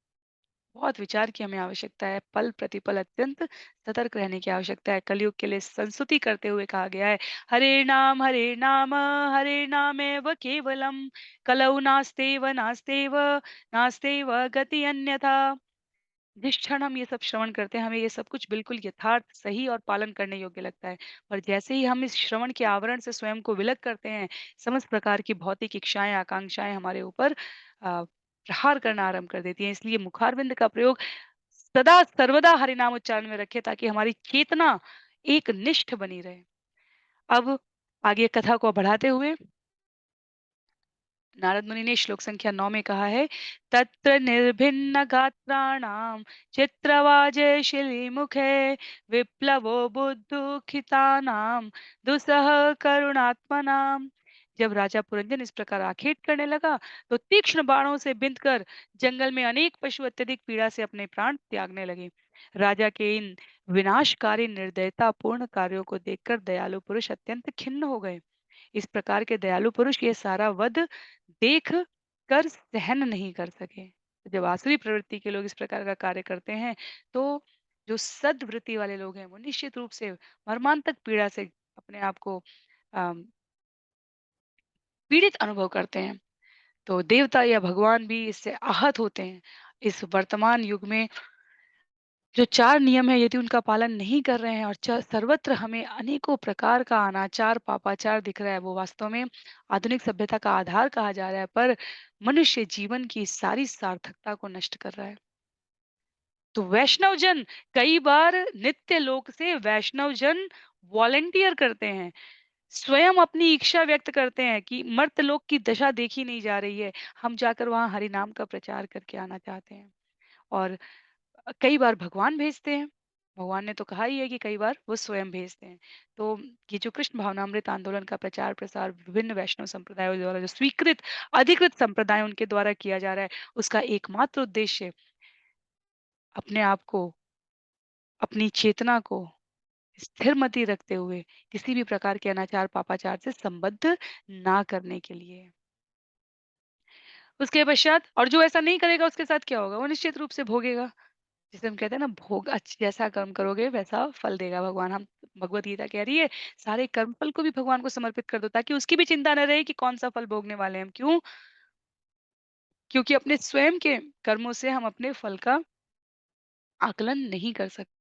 बहुत विचार की हमें आवश्यकता है, पल प्रतिपल अत्यंत सतर्क रहने की आवश्यकता है। कलयुग के लिए संस्तुति करते हुए कहा गया है, हरे नाम हरे नामेव केवलम, कलौ नास्तेव नास्तेव नास्तेव गति अन्यथा। जिस क्षण हम ये सब श्रवण करते हैं, हमें ये सब कुछ बिल्कुल यथार्थ, सही और पालन करने योग्य लगता है। पर जैसे ही हम इस श्रवण के आवरण से स्वयं को विलग करते हैं, समस्त प्रकार की भौतिक इच्छाएं, आकांक्षाएं हमारे ऊपर प्रहार करना आरंभ कर देती हैं। इसलिए मुखारविंद का प्रयोग सदा सर्वदा हरिनाम उच्चारण में रखें, ताकि हमारी चेतना एक निष्ठ बनी रहे। अब आगे कथा को बढ़ाते हुए नारद मुनि ने श्लोक संख्या 9 में कहा है, तत्र निर्भिन्न गात्राणाम चित्रवाजे शिली मुखे विप्लवो बुद्धुखितानाम दुसह करुणात्मनाम। जब राजा पुरंजन इस प्रकार आखेट करने लगा, तो तीक्ष्ण बाणों से बिंध कर जंगल में अनेक पशु अत्यधिक पीड़ा से अपने प्राण त्यागने लगे। राजा के इन विनाशकारी निर्दयता पूर्ण कार्यों को देखकर दयालु पुरुष अत्यंत खिन्न हो गए। इस प्रकार के दयालु पुरुष ये सारा वध देख कर सहन नहीं कर सके। जब आसुरी प्रवृत्ति के लोग इस प्रकार का कार्य करते हैं, तो जो सद्वृत्ति वाले लोग हैं, वो निश्चित रूप से मर्मांतक पीड़ा से अपने आप को अम, पीड़ित अनुभव करते हैं। तो देवता या भगवान भी इससे आहत होते हैं। इस वर्तमान युग में जो 4 नियम हैं, यदि उनका पालन नहीं कर रहे हैं और सर्वत्र हमें अनेकों प्रकार का अनाचार, पापाचार दिख रहा है, वो वास्तव में आधुनिक सभ्यता का आधार कहा जा रहा है, पर मनुष्य जीवन की सारी सार्थकता को नष्ट कर रहा है। तो वैष्णव जन कई बार नित्य लोक से वैष्णव जन वॉलंटियर करते हैं, स्वयं अपनी इच्छा व्यक्त करते हैं कि मर्त्यलोक की दशा देखी नहीं जा रही है, हम जाकर वहाँ हरि नाम का प्रचार करके आना चाहते हैं। और कई बार भगवान भेजते हैं। भगवान ने तो कहा ही है कि कई बार वो स्वयं भेजते हैं। तो ये जो कृष्ण भावनामृत आंदोलन का प्रचार-प्रसार विभिन्न वैष्णव संप्रदायों द्वारा जो स्वीकृत, अधिकृत संप्रदाय उनके द्वारा किया जा रहा है, उसका एकमात्र उद्देश्य अपने आप को, अपनी चेतना को स्थिरमति रखते हुए किसी भी प्रकार के अनाचार, पापाचार से संबद्ध ना करने के लिए है। उसके पश्चात और जो ऐसा नहीं करेगा उसके साथ क्या होगा? वो निश्चित रूप से भोगेगा। जिसे हम कहते हैं ना भोग जैसा कर्म करोगे वैसा फल देगा भगवान। हम भगवत गीता कह रही है सारे कर्म फल को भी भगवान को समर्पित कर दो ताकि उसकी भी चिंता न रहे कि कौन सा फल भोगने वाले हैं हम। क्यों? क्योंकि अपने स्वयं के कर्मों से हम अपने फल का आकलन नहीं कर सकते।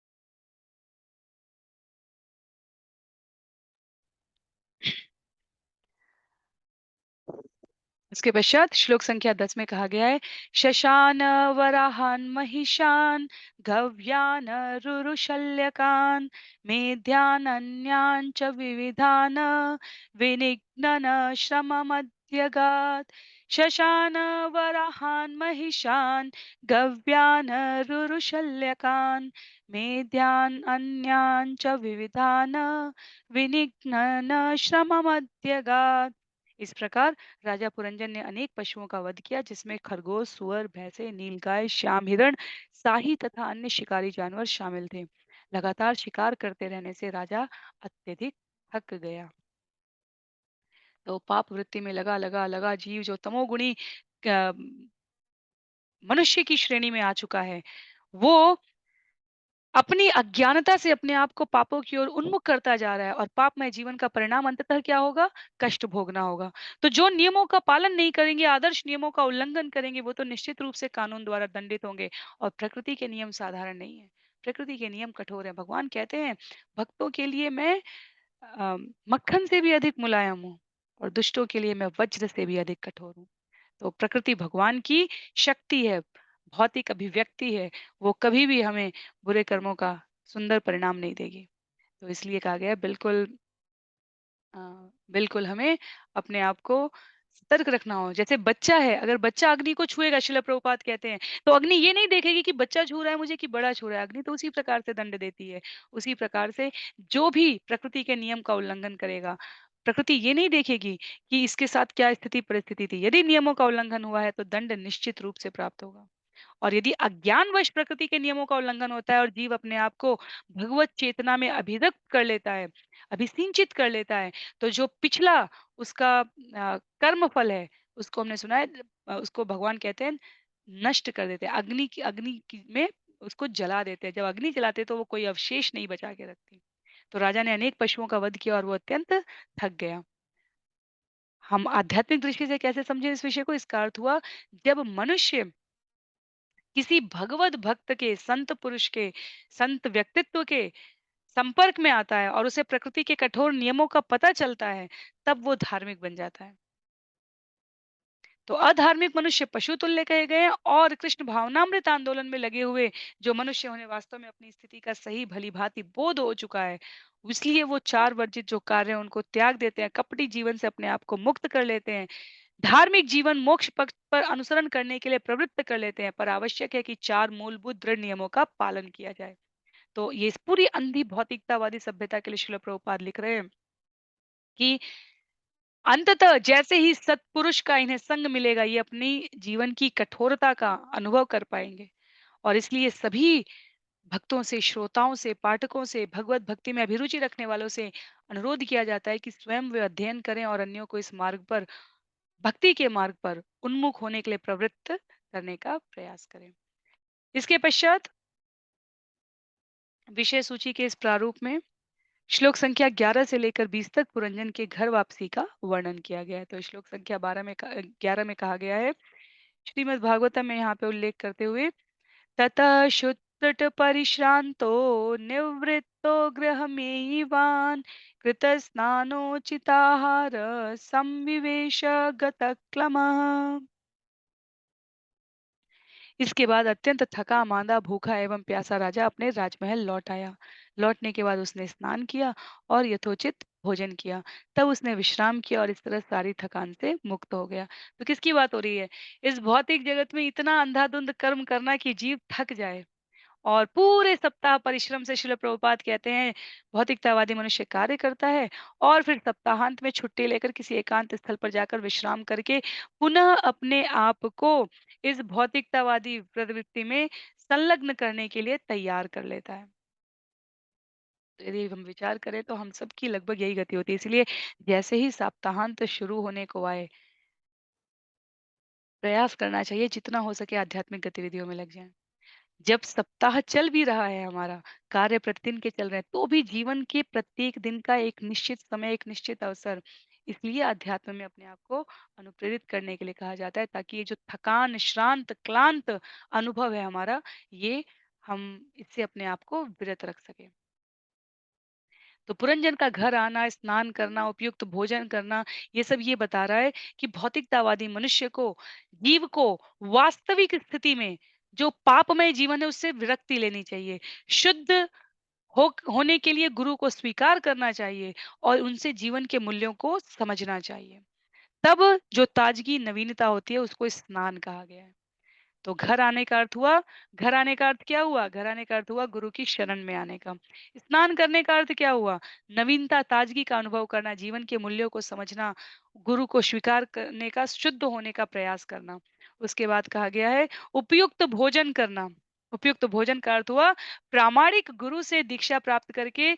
इसके पश्चात श्लोक संख्या 10 में कहा गया है शशान वराहान महिषान गव्यान रुरुशल्यकान मेध्यान अन्यान च विविधान विनिघ्नन श्रममध्यगात् शशान वराहान महिषान गव्यान रुरुशल्यकान मेध्यान अन्यान च विविधान विनिघ्नन श्रममध्यगात्। इस प्रकार राजा पुरंजन ने अनेक पशुओं का वध किया जिसमें खरगोश, सुअर, भैंसे, नीलगाय, श्याम हिरण, शाही तथा अन्य शिकारी जानवर शामिल थे। लगातार शिकार करते रहने से राजा अत्यधिक थक गया। तो पाप वृत्ति में लगा जीव जो तमोगुणी मनुष्य की श्रेणी में आ चुका है, वो अपनी अज्ञानता से अपने आप को पापों की ओर उन्मुख करता जा रहा है और पापमय जीवन का परिणाम अंततः क्या होगा? कष्ट भोगना होगा। तो जो नियमों का पालन नहीं करेंगे, आदर्श नियमों का उल्लंघन करेंगे, वो तो निश्चित रूप से कानून द्वारा दंडित होंगे और प्रकृति के नियम साधारण नहीं है। प्रकृति के नियम कठोर हैं। भगवान कहते हैं, भक्तों के लिए मैं मक्खन से भी अधिक मुलायम हूँ और दुष्टों के लिए मैं वज्र से भी अधिक कठोर हूँ। तो प्रकृति भगवान की शक्ति है, भौतिक अभिव्यक्ति है, वो कभी भी हमें बुरे कर्मों का सुंदर परिणाम नहीं देगी। तो इसलिए कहा गया है अ, बिल्कुल हमें अपने आप को सतर्क रखना हो। जैसे बच्चा है, अगर बच्चा अग्नि को छुएगा शिला प्रभुपाद कहते हैं, तो अग्नि ये नहीं देखेगी कि बच्चा छू रहा है मुझे कि बड़ा छू रहा है। अग्नि तो उसी प्रकार से दंड देती है। उसी प्रकार से जो भी प्रकृति के नियम का उल्लंघन करेगा, प्रकृति ये नहीं देखेगी कि इसके साथ क्या स्थिति परिस्थिति थी। यदि नियमों का उल्लंघन हुआ है, तो दंड निश्चित रूप से प्राप्त होगा। और यदि अज्ञानवश प्रकृति के नियमों का उल्लंघन होता है और जीव अपने आप को भगवत चेतना में अभिव्यक्त कर लेता है, अभिसिंचित कर लेता है, तो जो पिछला उसका कर्म फल है, उसको हमने सुना है उसको भगवान कहते हैं नष्ट कर देते हैं। में उसको जला देते हैं। जब अग्नि जलाते हैं तो वो कोई अवशेष नहीं बचा के रखती। तो राजा ने अनेक पशुओं का वध किया और वो अत्यंत थक गया। हम आध्यात्मिक दृष्टि से कैसे समझें इस विषय को? इसका अर्थ हुआ जब मनुष्य किसी भगवत भक्त के, संत पुरुष के, संत व्यक्तित्व के संपर्क में आता है और उसे प्रकृति के कठोर नियमों का पता चलता है, तब वो धार्मिक बन जाता है। तो अधार्मिक मनुष्य पशु तुल्य कहे गए हैं और कृष्ण भावनामृत आंदोलन में लगे हुए जो मनुष्य उन्हें वास्तव में अपनी स्थिति का सही भली-भांति बोध हो चुका है, इसलिए वो 4 वर्जित जो कार्य हैं उनको त्याग देते हैं, कपटी जीवन से अपने आप को मुक्त कर लेते हैं। धार्मिक जीवन मोक्ष पथ पर अनुसरण करने के लिए प्रवृत्त कर लेते हैं, पर आवश्यक है कि 4 मूलभूत दृढ़ नियमों का पालन किया जाए। तो ये इस पूरी अंधी भौतिकतावादी सभ्यता के लिए श्रील प्रभुपाद लिख रहे हैं कि अंततः जैसे ही सत्पुरुष का इन्हें संग मिलेगा, ये अपनी जीवन की कठोरता का अनुभव कर पाएँगे। और इसलिए सभी भक्तों से, श्रोताओं से, पाठकों से, भगवत भक्ति में अभिरुचि रखने वालों से अनुरोध किया जाता है कि स्वयं वे अध्ययन करें और अन्यों को इस मार्ग पर, भक्ति के मार्ग पर उन्मुख होने के लिए प्रवृत्त करने का प्रयास करें। इसके पश्चात विषय सूची के इस प्रारूप में श्लोक संख्या 11 से लेकर 20 तक पुरंजन के घर वापसी का वर्णन किया गया है। तो श्लोक संख्या 11 में कहा गया है, श्रीमद् भागवतम में यहाँ पे उल्लेख करते हुए, ततः शुत्रट परिश्रांतो निवृत्तो गृहमेवान् कृतस्नानोचिताहार संविवेश गतक्लमः। इसके बाद अत्यंत थका मांदा भूखा एवं प्यासा राजा अपने राजमहल लौट आया। लौटने के बाद उसने स्नान किया और यथोचित भोजन किया। तब उसने विश्राम किया और इस तरह सारी थकान से मुक्त हो गया। तो किसकी बात हो रही है? इस भौतिक जगत में इतना अंधाधुंध कर्म करना कि जीव थक जाए और पूरे सप्ताह परिश्रम से, श्रील प्रभुपाद कहते हैं, भौतिकतावादी मनुष्य कार्य करता है और फिर सप्ताहांत में छुट्टी लेकर किसी एकांत स्थल पर जाकर विश्राम करके पुनः अपने आप को इस भौतिकतावादी प्रवृत्ति में संलग्न करने के लिए तैयार कर लेता है। तो यदि हम विचार करें तो हम सबकी लगभग यही गति होती है। इसलिए जैसे ही सप्ताहांत शुरू होने को आए, प्रयास करना चाहिए जितना हो सके आध्यात्मिक गतिविधियों में लग जाएं। जब सप्ताह चल भी रहा है हमारा, कार्य प्रतिदिन के चल रहे हैं, तो भी जीवन के प्रत्येक दिन का एक निश्चित समय, एक निश्चित अवसर, इसलिए अध्यात्म में अपने आप को अनुप्रेरित करने के लिए कहा जाता है, ताकि ये जो थकान, श्रांत, क्लांत अनुभव है हमारा, ये हम इससे अपने आप को विरत रख सकें। तो पुरंजन का घर आना, स्नान करना, उपयुक्त भोजन करना, ये सब ये बता रहा है कि भौतिकतावादी मनुष्य को, जीव को वास्तविक स्थिति में जो पापमय जीवन है उससे विरक्ति लेनी चाहिए। शुद्ध होने के लिए गुरु को स्वीकार करना चाहिए और उनसे जीवन के मूल्यों को समझना चाहिए। तब जो ताजगी, नवीनता होती है उसको स्नान कहा गया है। तो घर आने का अर्थ हुआ, घर आने का अर्थ क्या हुआ? घर आने का अर्थ हुआ गुरु की शरण में आने का। स्नान करने का अर्थ क्या हुआ? नवीनता, ताजगी का अनुभव करना, जीवन के मूल्यों को समझना, गुरु को स्वीकार करने का, शुद्ध होने का प्रयास करना। उसके बाद कहा गया है उपयुक्त भोजन करना। उपयुक्त भोजन का अर्थ हुआ प्रामाणिक गुरु से दीक्षा प्राप्त करके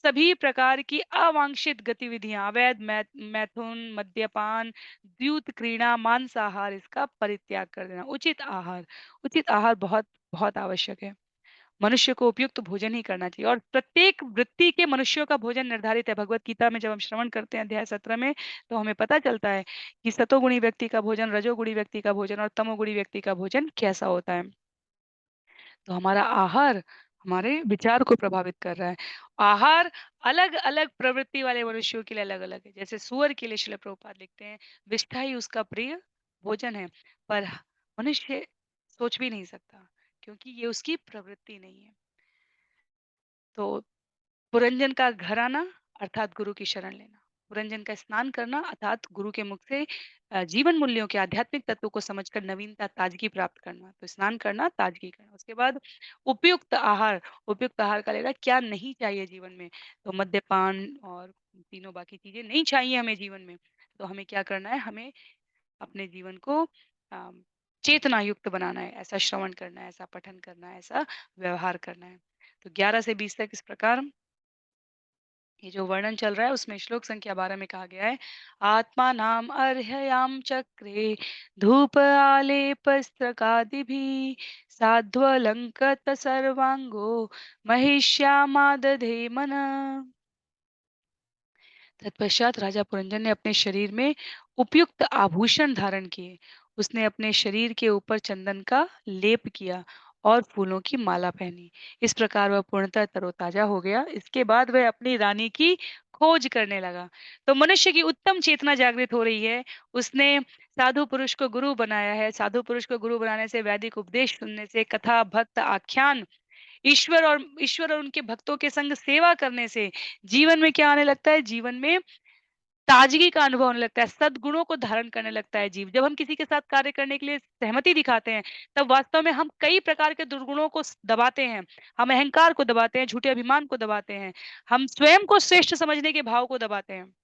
सभी प्रकार की अवांछित गतिविधियां, अवैध मैथुन, मद्यपान, द्यूत क्रीड़ा, मांसाहार, इसका परित्याग कर देना। उचित आहार बहुत बहुत आवश्यक है। मनुष्य को उपयुक्त भोजन ही करना चाहिए और प्रत्येक वृत्ति के मनुष्यों का भोजन निर्धारित है। भगवत गीता में जब हम श्रवण करते हैं अध्याय 17 में, तो हमें पता चलता है कि सतोगुणी व्यक्ति का भोजन, रजोगुणी व्यक्ति का भोजन और तमोगुणी व्यक्ति का भोजन कैसा होता है। तो हमारा आहार हमारे विचार को प्रभावित कर रहा है। आहार अलग-अलग प्रवृत्ति वाले मनुष्यों के लिए अलग-अलग है। जैसे सूअर के लिए श्रील प्रभुपाद लिखते हैं, विष्ठा ही उसका प्रिय भोजन है, पर मनुष्य सोच भी नहीं सकता, क्योंकि ये उसकी प्रवृत्ति नहीं है। तो पुरंजन का घर आना अर्थात गुरु की शरण लेना, पुरंजन का स्नान करना अर्थात गुरु के मुख से जीवन मूल्यों के, आध्यात्मिक तत्वों को समझकर नवीनता, ताजगी प्राप्त करना। तो स्नान करना, ताजगी करना। उसके बाद उपयुक्त आहार, उपयुक्त आहार का लेना क्या नहीं चाहिए जीवन में। तो मद्यपान और तीनों बाकी चीजें नहीं चाहिए हमें जीवन में। तो हमें क्या करना है, हमें अपने जीवन को अम, चेतना युक्त बनाना है, ऐसा श्रवण करना है, ऐसा पठन करना है, ऐसा व्यवहार करना है। तो 11 से 20 तक इस प्रकार ये जो वर्णन चल रहा है उसमें श्लोक संख्या 12 में कहा गया है, आत्मा नाम अर्हयाम चक्रे धूप आलेप स्त्रकादिभिः साध्वलंकृत सर्वांगो महिष्यामादधे मन। तत्पश्चात राजा पुरंजन ने अपने शरीर में उपयुक्त आभूषण धारण किए। उसने अपने शरीर के ऊपर चंदन का लेप किया और फूलों की माला पहनी। इस प्रकार वह पूर्णतः तरोताजा हो गया। इसके बाद वह अपनी रानी की खोज करने लगा। तो मनुष्य की उत्तम चेतना जागृत हो रही है। उसने साधु पुरुष को गुरु बनाया है। साधु पुरुष को गुरु बनाने से, वैदिक उपदेश सुनने से, कथा, भक्त, आख्यान, ईश्वर और उनके भक्तों के संग सेवा करने से जीवन में क्या आने लगता है? जीवन में ताजगी का अनुभव होने लगता है, सद्गुणों को धारण करने लगता है जीव। जब हम किसी के साथ कार्य करने के लिए सहमति दिखाते हैं, तब वास्तव में हम कई प्रकार के दुर्गुणों को दबाते हैं। हम अहंकार को दबाते हैं, झूठे अभिमान को दबाते हैं, हम स्वयं को श्रेष्ठ समझने के भाव को दबाते हैं,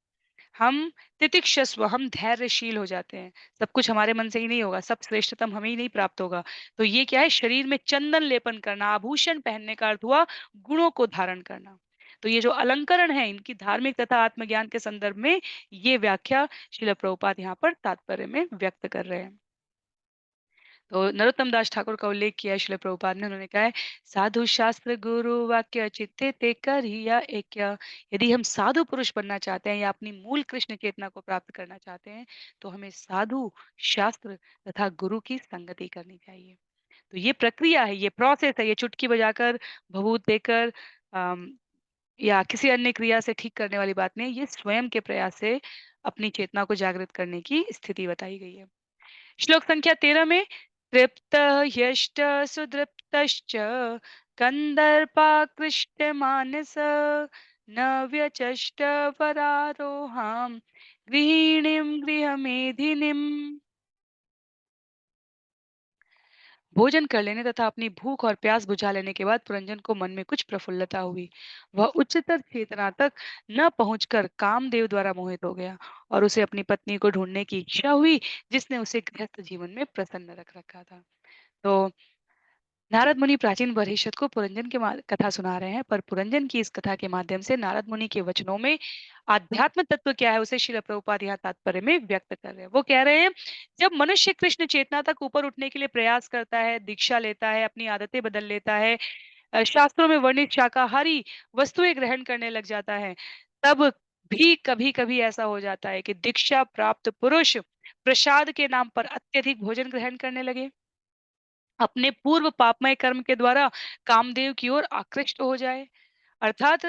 हम तितिक्षस्व, हम धैर्यशील हो जाते हैं। सब कुछ हमारे मन से ही नहीं होगा, सब श्रेष्ठतम हमें ही नहीं प्राप्त होगा। तो ये क्या है? शरीर में चंदन लेपन करना, आभूषण पहनने का अर्थ हुआ गुणों को धारण करना। तो ये जो अलंकरण है, इनकी धार्मिक तथा आत्मज्ञान के संदर्भ में ये व्याख्या श्रील प्रभुपाद यहाँ पर तात्पर्य में व्यक्त कर रहे हैं। तो नरोत्तम दास ठाकुर का उल्लेख किया है श्रील प्रभुपाद ने। उन्होंने कहा है, साधु शास्त्र गुरु वाक्य चित्ते ते करिया ऐक्य। यदि हम साधु पुरुष बनना चाहते हैं या अपनी मूल कृष्ण चेतना को प्राप्त करना चाहते हैं, तो हमें साधु शास्त्र तथा गुरु की संगति करनी चाहिए। तो ये प्रक्रिया है, ये प्रोसेस है, ये चुटकी बजाकर, भभूत देकर अम, या किसी अन्य क्रिया से ठीक करने वाली बात नहीं है। ये स्वयं के प्रयास से अपनी चेतना को जागृत करने की स्थिति बताई गई है। श्लोक संख्या 13 में तृप्त ह्यष्ट सुदृप्तश्च कंदर्पाकृष्ट मानस न व्यचष्ट वरारोहाम गृहिणीम गृहमेधिनीम। भोजन कर लेने तथा अपनी भूख और प्यास बुझा लेने के बाद पुरंजन को मन में कुछ प्रफुल्लता हुई। वह उच्चतर चेतना तक न पहुंचकर कामदेव द्वारा मोहित हो गया और उसे अपनी पत्नी को ढूंढने की इच्छा हुई, जिसने उसे गृहस्थ जीवन में प्रसन्न रख रखा था। तो नारद मुनि प्राचीन वरिष्ठ को पुरंजन की कथा सुना रहे हैं, पर पुरंजन की इस कथा के माध्यम से नारद मुनि के वचनों में आध्यात्म तत्व क्या है, उसे श्रील प्रभुपाद यहाँ तात्पर्य में व्यक्त कर रहे हैं। वो कह रहे हैं, जब मनुष्य कृष्ण चेतना तक ऊपर उठने के लिए प्रयास करता है, दीक्षा लेता है, अपनी आदतें बदल लेता है, शास्त्रों में वर्णित शाकाहारी वस्तुएं ग्रहण करने लग जाता है, तब भी कभी कभी ऐसा हो जाता है कि दीक्षा प्राप्त पुरुष प्रसाद के नाम पर अत्यधिक भोजन ग्रहण करने लगे, अपने पूर्व पापमय कर्म के द्वारा कामदेव की ओर आकृष्ट हो जाए, अर्थात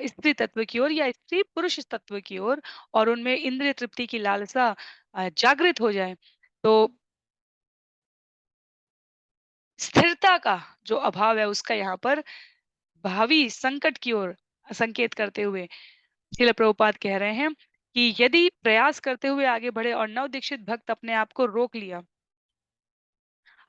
स्त्री तत्व की ओर या स्त्री पुरुष तत्व की ओर, और उनमें इंद्रिय तृप्ति की लालसा जागृत हो जाए। तो स्थिरता का जो अभाव है उसका यहाँ पर भावी संकट की ओर संकेत करते हुए श्रील प्रभुपाद कह रहे हैं कि यदि प्रयास करते हुए आगे बढ़े और नव दीक्षित भक्त अपने आप को रोक लिया,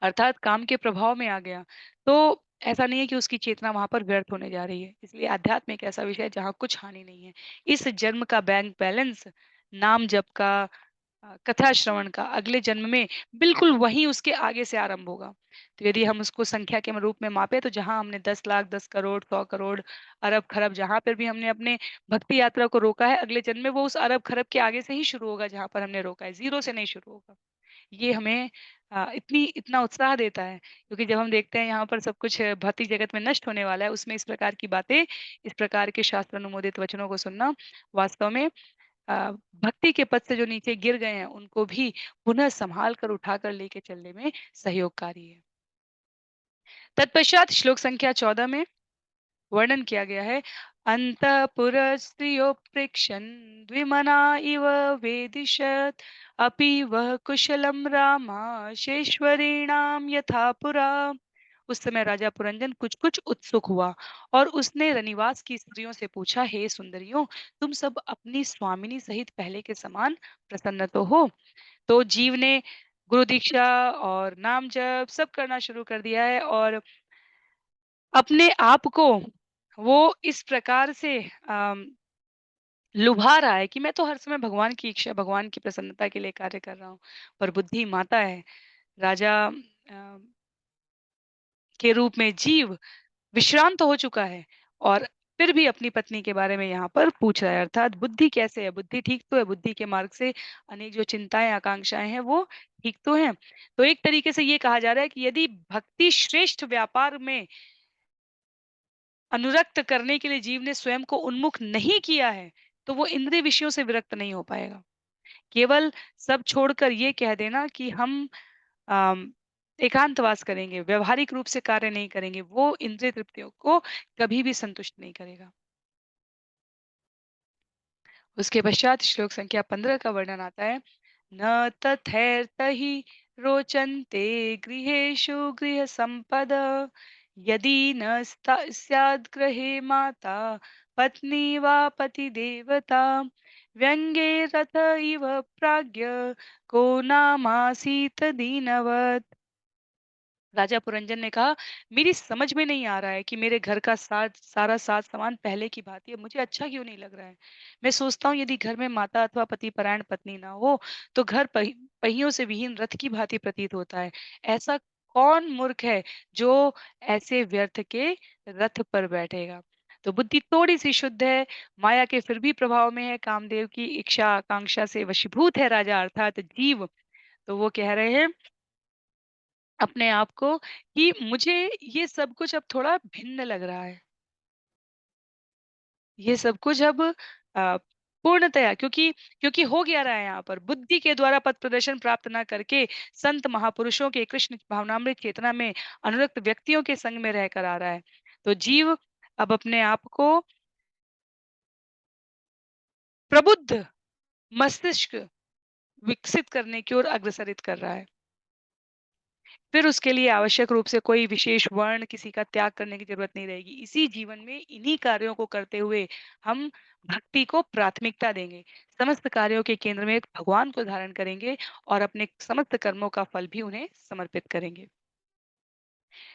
अर्थात काम के प्रभाव में आ गया, तो ऐसा नहीं है कि उसकी चेतना वहाँ पर व्यर्थ होने जा रही है। इसलिए अध्यात्म एक ऐसा विषय है जहाँ कुछ हानि नहीं है। इस जन्म का बैंक बैलेंस नाम जप का, कथा श्रवण का अगले जन्म में बिल्कुल वहीं उसके आगे से आरंभ होगा। तो यदि हम उसको संख्या के रूप में मापे, तो जहाँ हमने 10 लाख, 10 करोड़, 100 करोड़, अरब, खरब, जहाँ पर भी हमने अपने भक्ति यात्रा को रोका है, अगले जन्म में वो उस अरब, खरब के आगे से ही शुरू होगा जहाँ पर हमने रोका है, ज़ीरो से नहीं शुरू होगा। ये हमें इतना उत्साह देता है, क्योंकि जब हम देखते हैं यहाँ पर सब कुछ भौतिक जगत में नष्ट होने वाला है, उसमें इस प्रकार की बातें, इस प्रकार के शास्त्र अनुमोदित वचनों को सुनना वास्तव में भक्ति के पद से जो नीचे गिर गए हैं, उनको भी पुनः संभाल कर उठाकर लेके चलने में सहयोगकारी है। तत्पश्चात श्लोक संख्या 14 में वर्णन किया गया है, अंतःपुरस्त्रियो प्रेक्षन् द्विमना इव वेदिशत् अपि वह कुशलम रामाशेश्वरीणाम यथा पुरा। उस समय राजा पुरंजन कुछ कुछ उत्सुक हुआ और उसने रनिवास की स्त्रियों से पूछा, हे सुंदरियों, तुम सब अपनी स्वामिनी सहित पहले के समान प्रसन्न तो हो? तो जीव ने गुरु दीक्षा और नाम जप सब करना शुरू कर दिया है और अपने आप को वो इस प्रकार से अम, लुभा रहा है कि मैं तो हर समय भगवान की इच्छा, भगवान की प्रसन्नता के लिए कार्य कर रहा हूँ। पर बुद्धि माता है, राजा के रूप में जीव विश्रांत हो चुका है और फिर भी अपनी पत्नी के बारे में यहाँ पर पूछ रहा है, अर्थात बुद्धि कैसे है? बुद्धि ठीक तो है, बुद्धि के मार्ग से अनेक जो चिंताएं आकांक्षाएं हैं वो ठीक तो हैं। तो एक तरीके से ये कहा जा रहा है कि यदि भक्ति श्रेष्ठ व्यापार में अनुरक्त करने के लिए जीव ने स्वयं को उन्मुख नहीं किया है, तो वो इंद्रिय विषयों से विरक्त नहीं हो पाएगा। केवल सब छोड़कर ये कह देना कि हम अम, एकांतवास करेंगे, व्यावहारिक रूप से कार्य नहीं करेंगे, वो इंद्रिय तृप्तियों को कभी भी संतुष्ट नहीं करेगा। उसके पश्चात श्लोक संख्या 15 का वर्णन आता है, न तथैर्तहि रोचन्ते गृहेषु गृहसम्पद यदि न स्याद् गृहे माता पत्नी वा पतिदेवता व्यंगे रथ इव प्राज्ञ को नामासीत दीनवत्। राजा पुरंजन ने कहा, मेरी समझ में नहीं आ रहा है कि मेरे घर का सारा साज सामान पहले की भांति है, मुझे अच्छा क्यों नहीं लग रहा है। मैं सोचता हूँ यदि घर में माता अथवा पति परायण पत्नी ना हो, तो घर पहियों से विहीन रथ की भांति प्रतीत होता है। ऐसा कौन मूर्ख है जो ऐसे व्यर्थ के रथ पर बैठेगा। तो बुद्धि थोड़ी सी शुद्ध है, माया के फिर भी प्रभाव में है, कामदेव की इच्छा आकांक्षा से वशीभूत है राजा, अर्थात जीव। तो वो कह रहे हैं अपने आप को कि मुझे ये सब कुछ अब थोड़ा भिन्न लग रहा है। ये सब कुछ अब अ, पूर्णतया क्योंकि क्योंकि हो क्या रहा है यहाँ पर, बुद्धि के द्वारा पथ प्रदर्शन प्राप्त ना करके संत महापुरुषों के कृष्ण भावनामृत चेतना में अनुरक्त व्यक्तियों के संग में रहकर आ रहा है। तो जीव अब अपने आप को प्रबुद्ध मस्तिष्क विकसित करने की ओर अग्रसरित कर रहा है। फिर उसके लिए आवश्यक रूप से कोई विशेष वर्ण किसी का त्याग करने की ज़रूरत नहीं रहेगी। इसी जीवन में इन्हीं कार्यों को करते हुए हम भक्ति को प्राथमिकता देंगे। समस्त कार्यों के केंद्र में भगवान को धारण करेंगे और अपने समस्त कर्मों का फल भी उन्हें समर्पित करेंगे।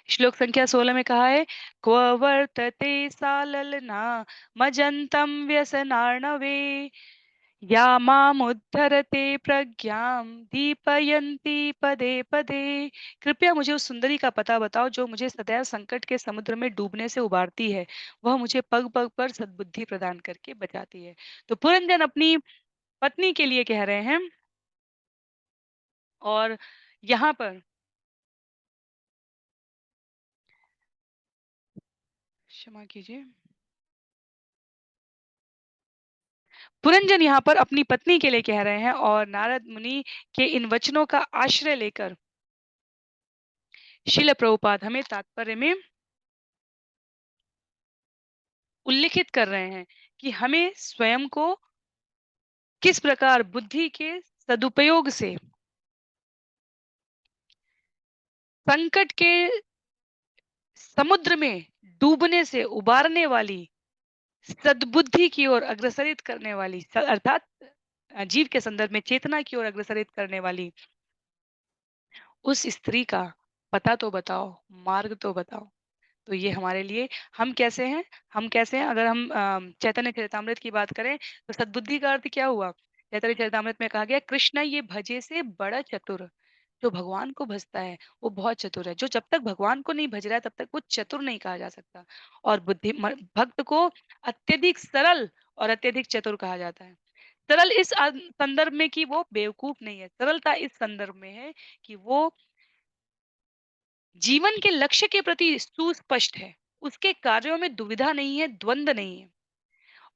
श्लोक संख्या 16 में कहा है, क्व वर्तते सा ललना मजन्तं व्यसनार्णवे या मामुद्धरते प्रज्ञां दीपयन्ती पदे पदे। कृपया मुझे उस सुंदरी का पता बताओ जो मुझे सदैव संकट के समुद्र में डूबने से उबारती है। वह मुझे पग पग पर सद्बुद्धि प्रदान करके बचाती है। तो पुरंजन अपनी पत्नी के लिए कह रहे हैं और यहाँ पर क्षमा कीजिए, पुरंजन यहाँ पर अपनी पत्नी के लिए कह रहे हैं और नारद मुनि के इन वचनों का आश्रय लेकर शिल प्रभुपाद हमें तात्पर्य में उल्लिखित कर रहे हैं कि हमें स्वयं को किस प्रकार बुद्धि के सदुपयोग से संकट के समुद्र में डूबने से उबारने वाली सद्बुद्धि की ओर अग्रसरित करने वाली अर्थात जीव के संदर्भ में चेतना की ओर अग्रसरित करने वाली उस स्त्री का पता तो बताओ, मार्ग तो बताओ। तो ये हमारे लिए हम कैसे हैं? हम कैसे हैं? अगर हम चैतन्य चरितामृत की बात करें तो सद्बुद्धि का अर्थ क्या हुआ? चैतन्य चरितामृत में कहा गया कृष्ण ये भजे से बड़ा चतुर। जो भगवान को भजता है वो बहुत चतुर है। जो जब तक भगवान को नहीं भज रहा है तब तक वो चतुर नहीं कहा जा सकता। और भक्त को अत्यधिक सरल और अत्यधिक चतुर कहा जाता है। सरल इस संदर्भ में कि वो बेवकूफ नहीं है। सरलता इस संदर्भ में है कि वो जीवन के लक्ष्य के प्रति सुस्पष्ट है। उसके कार्यों में दुविधा नहीं है, द्वंद नहीं है।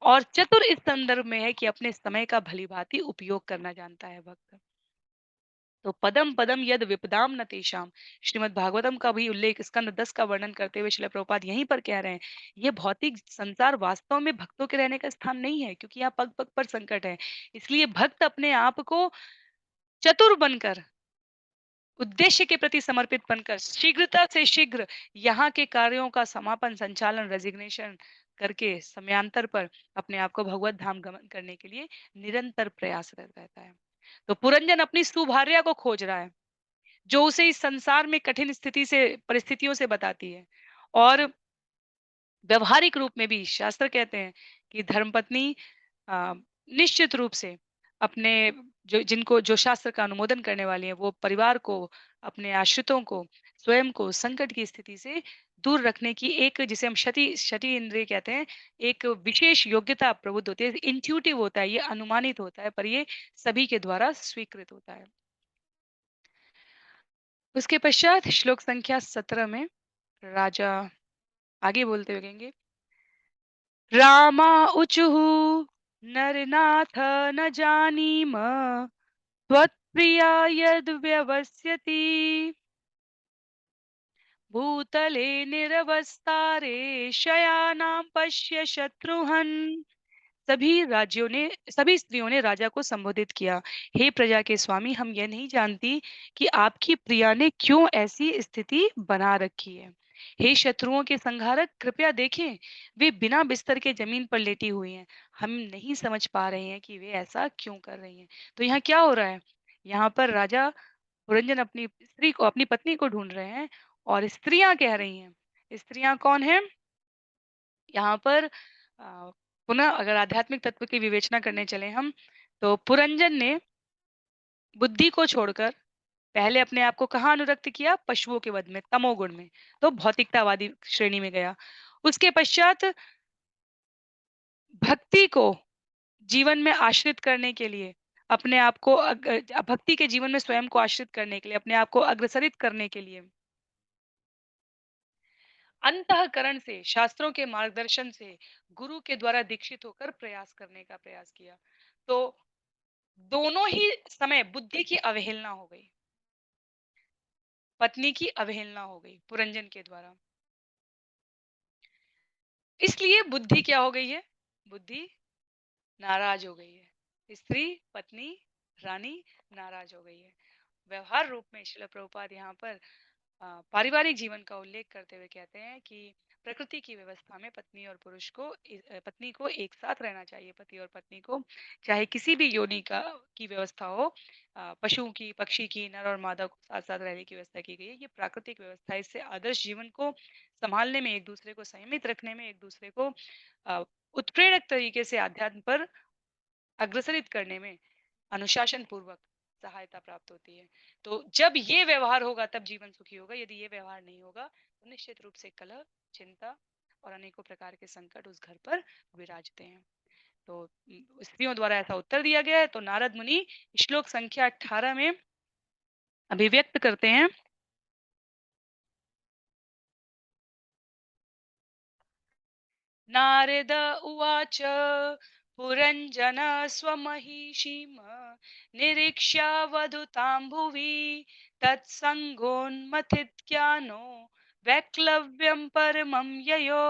और चतुर इस संदर्भ में है कि अपने समय का भली-भांति उपयोग करना जानता है भक्त। तो पदम पदम यद विपदाम न तेषाम, श्रीमद् भागवतम का भी उल्लेख स्कंद 10 का वर्णन करते हुए श्रील प्रभुपाद यहीं पर कह रहे हैं, ये भौतिक संसार वास्तव में भक्तों के रहने का स्थान नहीं है क्योंकि यहाँ पग-पग पर संकट है। इसलिए भक्त अपने आप को चतुर बनकर उद्देश्य के प्रति समर्पित बनकर शीघ्रता से शीघ्र यहाँ के कार्यों का समापन संचालन रेजिग्नेशन करके समयांतर पर अपने आप को भगवत धाम गमन करने के लिए निरंतर प्रयासरत रहता है। तो पुरंजन अपनी सुभार्या को खोज रहा है जो उसे इस संसार में कठिन स्थिति से परिस्थितियों से बताती है और व्यवहारिक रूप में भी शास्त्र कहते हैं कि धर्मपत्नी अ, निश्चित रूप से अपने जो शास्त्र का अनुमोदन करने वाली हैं, वो परिवार को, अपने आश्रितों को, स्वयं को संकट की स्थिति से दूर रखने की एक जिसे हम शटी इंद्रिय कहते हैं, एक विशेष योग्यता प्रबुद्ध होती है। इंट्यूटिव होता है, ये अनुमानित होता है, पर ये सभी के द्वारा स्वीकृत होता है। उसके पश्चात श्लोक संख्या 17 में राजा आगे बोलते हुए कहेंगे, रामा ऊचुः नरनाथ न जानीम त्वत्प्रिया यद्व्यवस्यति भूतले निरवस्तारे शयानां पश्य शत्रुहन्। सभी स्त्रियों ने राजा को संबोधित किया, हे प्रजा के स्वामी, हम यह नहीं जानती कि आपकी प्रिया ने क्यों ऐसी स्थिति बना रखी है। हे शत्रुओं के संहारक, कृपया देखें, वे बिना बिस्तर के जमीन पर लेटी हुई हैं। हम नहीं समझ पा रहे हैं कि वे ऐसा क्यों कर रही हैं। तो यहाँ क्या हो रहा है? यहाँ पर राजा पुरंजन अपनी पत्नी को ढूंढ रहे हैं और स्त्रियां कह रही हैं। स्त्रियां कौन है? यहाँ पर पुनः अगर आध्यात्मिक तत्व की विवेचना करने चले हम, तो पुरंजन ने बुद्धि को छोड़कर पहले अपने आप को कहाँ अनुरक्त किया? पशुओं के वध में, तमोगुण में, तो भौतिकतावादी श्रेणी में गया। उसके पश्चात भक्ति को जीवन में आश्रित करने के लिए अपने आप को भक्ति के जीवन में स्वयं को आश्रित करने के लिए, अपने आप को अग्रसरित करने के लिए, अंतःकरण से, शास्त्रों के मार्गदर्शन से, गुरु के द्वारा दीक्षित होकर प्रयास करने का प्रयास किया। तो दोनों ही समय बुद्धि की अवहेलना हो गई, पत्नी की अवहेलना हो गई पुरंजन के द्वारा। इसलिए बुद्धि क्या हो गई है? बुद्धि नाराज हो गई है। स्त्री, पत्नी, रानी नाराज हो गई है। व्यवहार रूप में श्रील प्रभुपाद यहाँ पर पारिवारिक जीवन का उल्लेख करते हुए कहते हैं कि प्रकृति की व्यवस्था में पत्नी और पुरुष को पत्नी को एक साथ रहना चाहिए। पति और पत्नी को चाहे किसी भी योनि का की व्यवस्था हो, पशु की, पक्षी की, नर और मादा को साथ साथ रहने की व्यवस्था की गई है। ये प्राकृतिक व्यवस्था है। इससे आदर्श जीवन को संभालने में, एक दूसरे को संयमित रखने में, एक दूसरे को उत्प्रेरक तरीके से अध्यात्म पर अग्रसरित करने में अनुशासन पूर्वक सहायता प्राप्त होती है। तो जब ये व्यवहार होगा तब जीवन सुखी होगा। यदि ये व्यवहार नहीं होगा तो निश्चित रूप से कलह, चिंता और अनेकों प्रकार के संकट उस घर पर विराजते हैं। तो स्त्रियों द्वारा ऐसा उत्तर दिया गया है। तो नारद मुनि श्लोक संख्या 18 में अभिव्यक्त करते हैं। नारद उवाच पुरञ्जन स्वमहिषीम् निरीक्ष्यावधूतां भुवि तत्सङ्गोन्मथित्यानो वैक्लव्यम परमं ययो।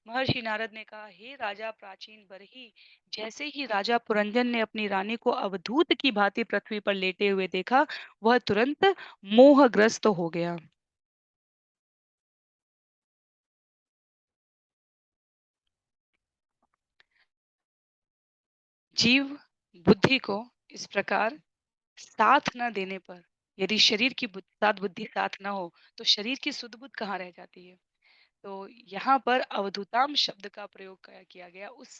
महर्षि नारद ने कहा, हे राजा प्राचीन बरही, जैसे ही राजा पुरंजन ने अपनी रानी को अवधूत की भांति पृथ्वी पर लेटे हुए देखा, वह तुरंत मोहग्रस्त हो गया। जीव बुद्धि को इस प्रकार साथ न देने पर, यदि शरीर की साथ बुद्धि साथ न हो तो शरीर की सुध बुद्ध कहाँ रह जाती है। तो यहाँ पर अवधुताम शब्द का प्रयोग किया गया उस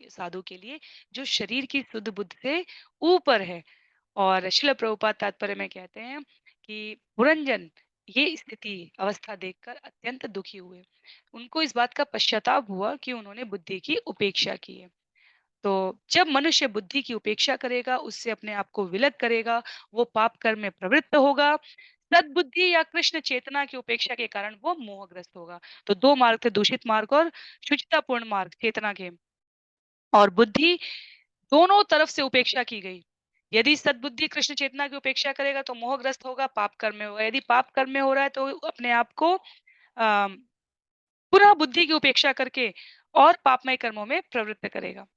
साधु के लिए जो शरीर की सुध बुद्ध से ऊपर है। और शिल प्रभुपाद तात्पर्य में कहते हैं कि पुरंजन ये स्थिति अवस्था देखकर अत्यंत दुखी हुए। उनको इस बात का पश्चाताप हुआ कि उन्होंने बुद्धि की उपेक्षा की है। तो जब मनुष्य बुद्धि की उपेक्षा करेगा, उससे अपने आप को विलग करेगा, वो पाप कर्म में प्रवृत्त होगा। सद्बुद्धि या कृष्ण चेतना की उपेक्षा के कारण वो मोहग्रस्त होगा। तो दो मार्ग थे, दूषित मार्ग और शुचितापूर्ण मार्ग चेतना के। और बुद्धि दोनों तरफ से उपेक्षा की गई। यदि सद्बुद्धि कृष्ण चेतना की उपेक्षा करेगा तो मोहग्रस्त होगा, पाप कर्म में होगा। यदि पाप कर्म में हो रहा है तो अपने आप को पुनः बुद्धि की उपेक्षा करके और पापमय कर्मों में प्रवृत्त करेगा।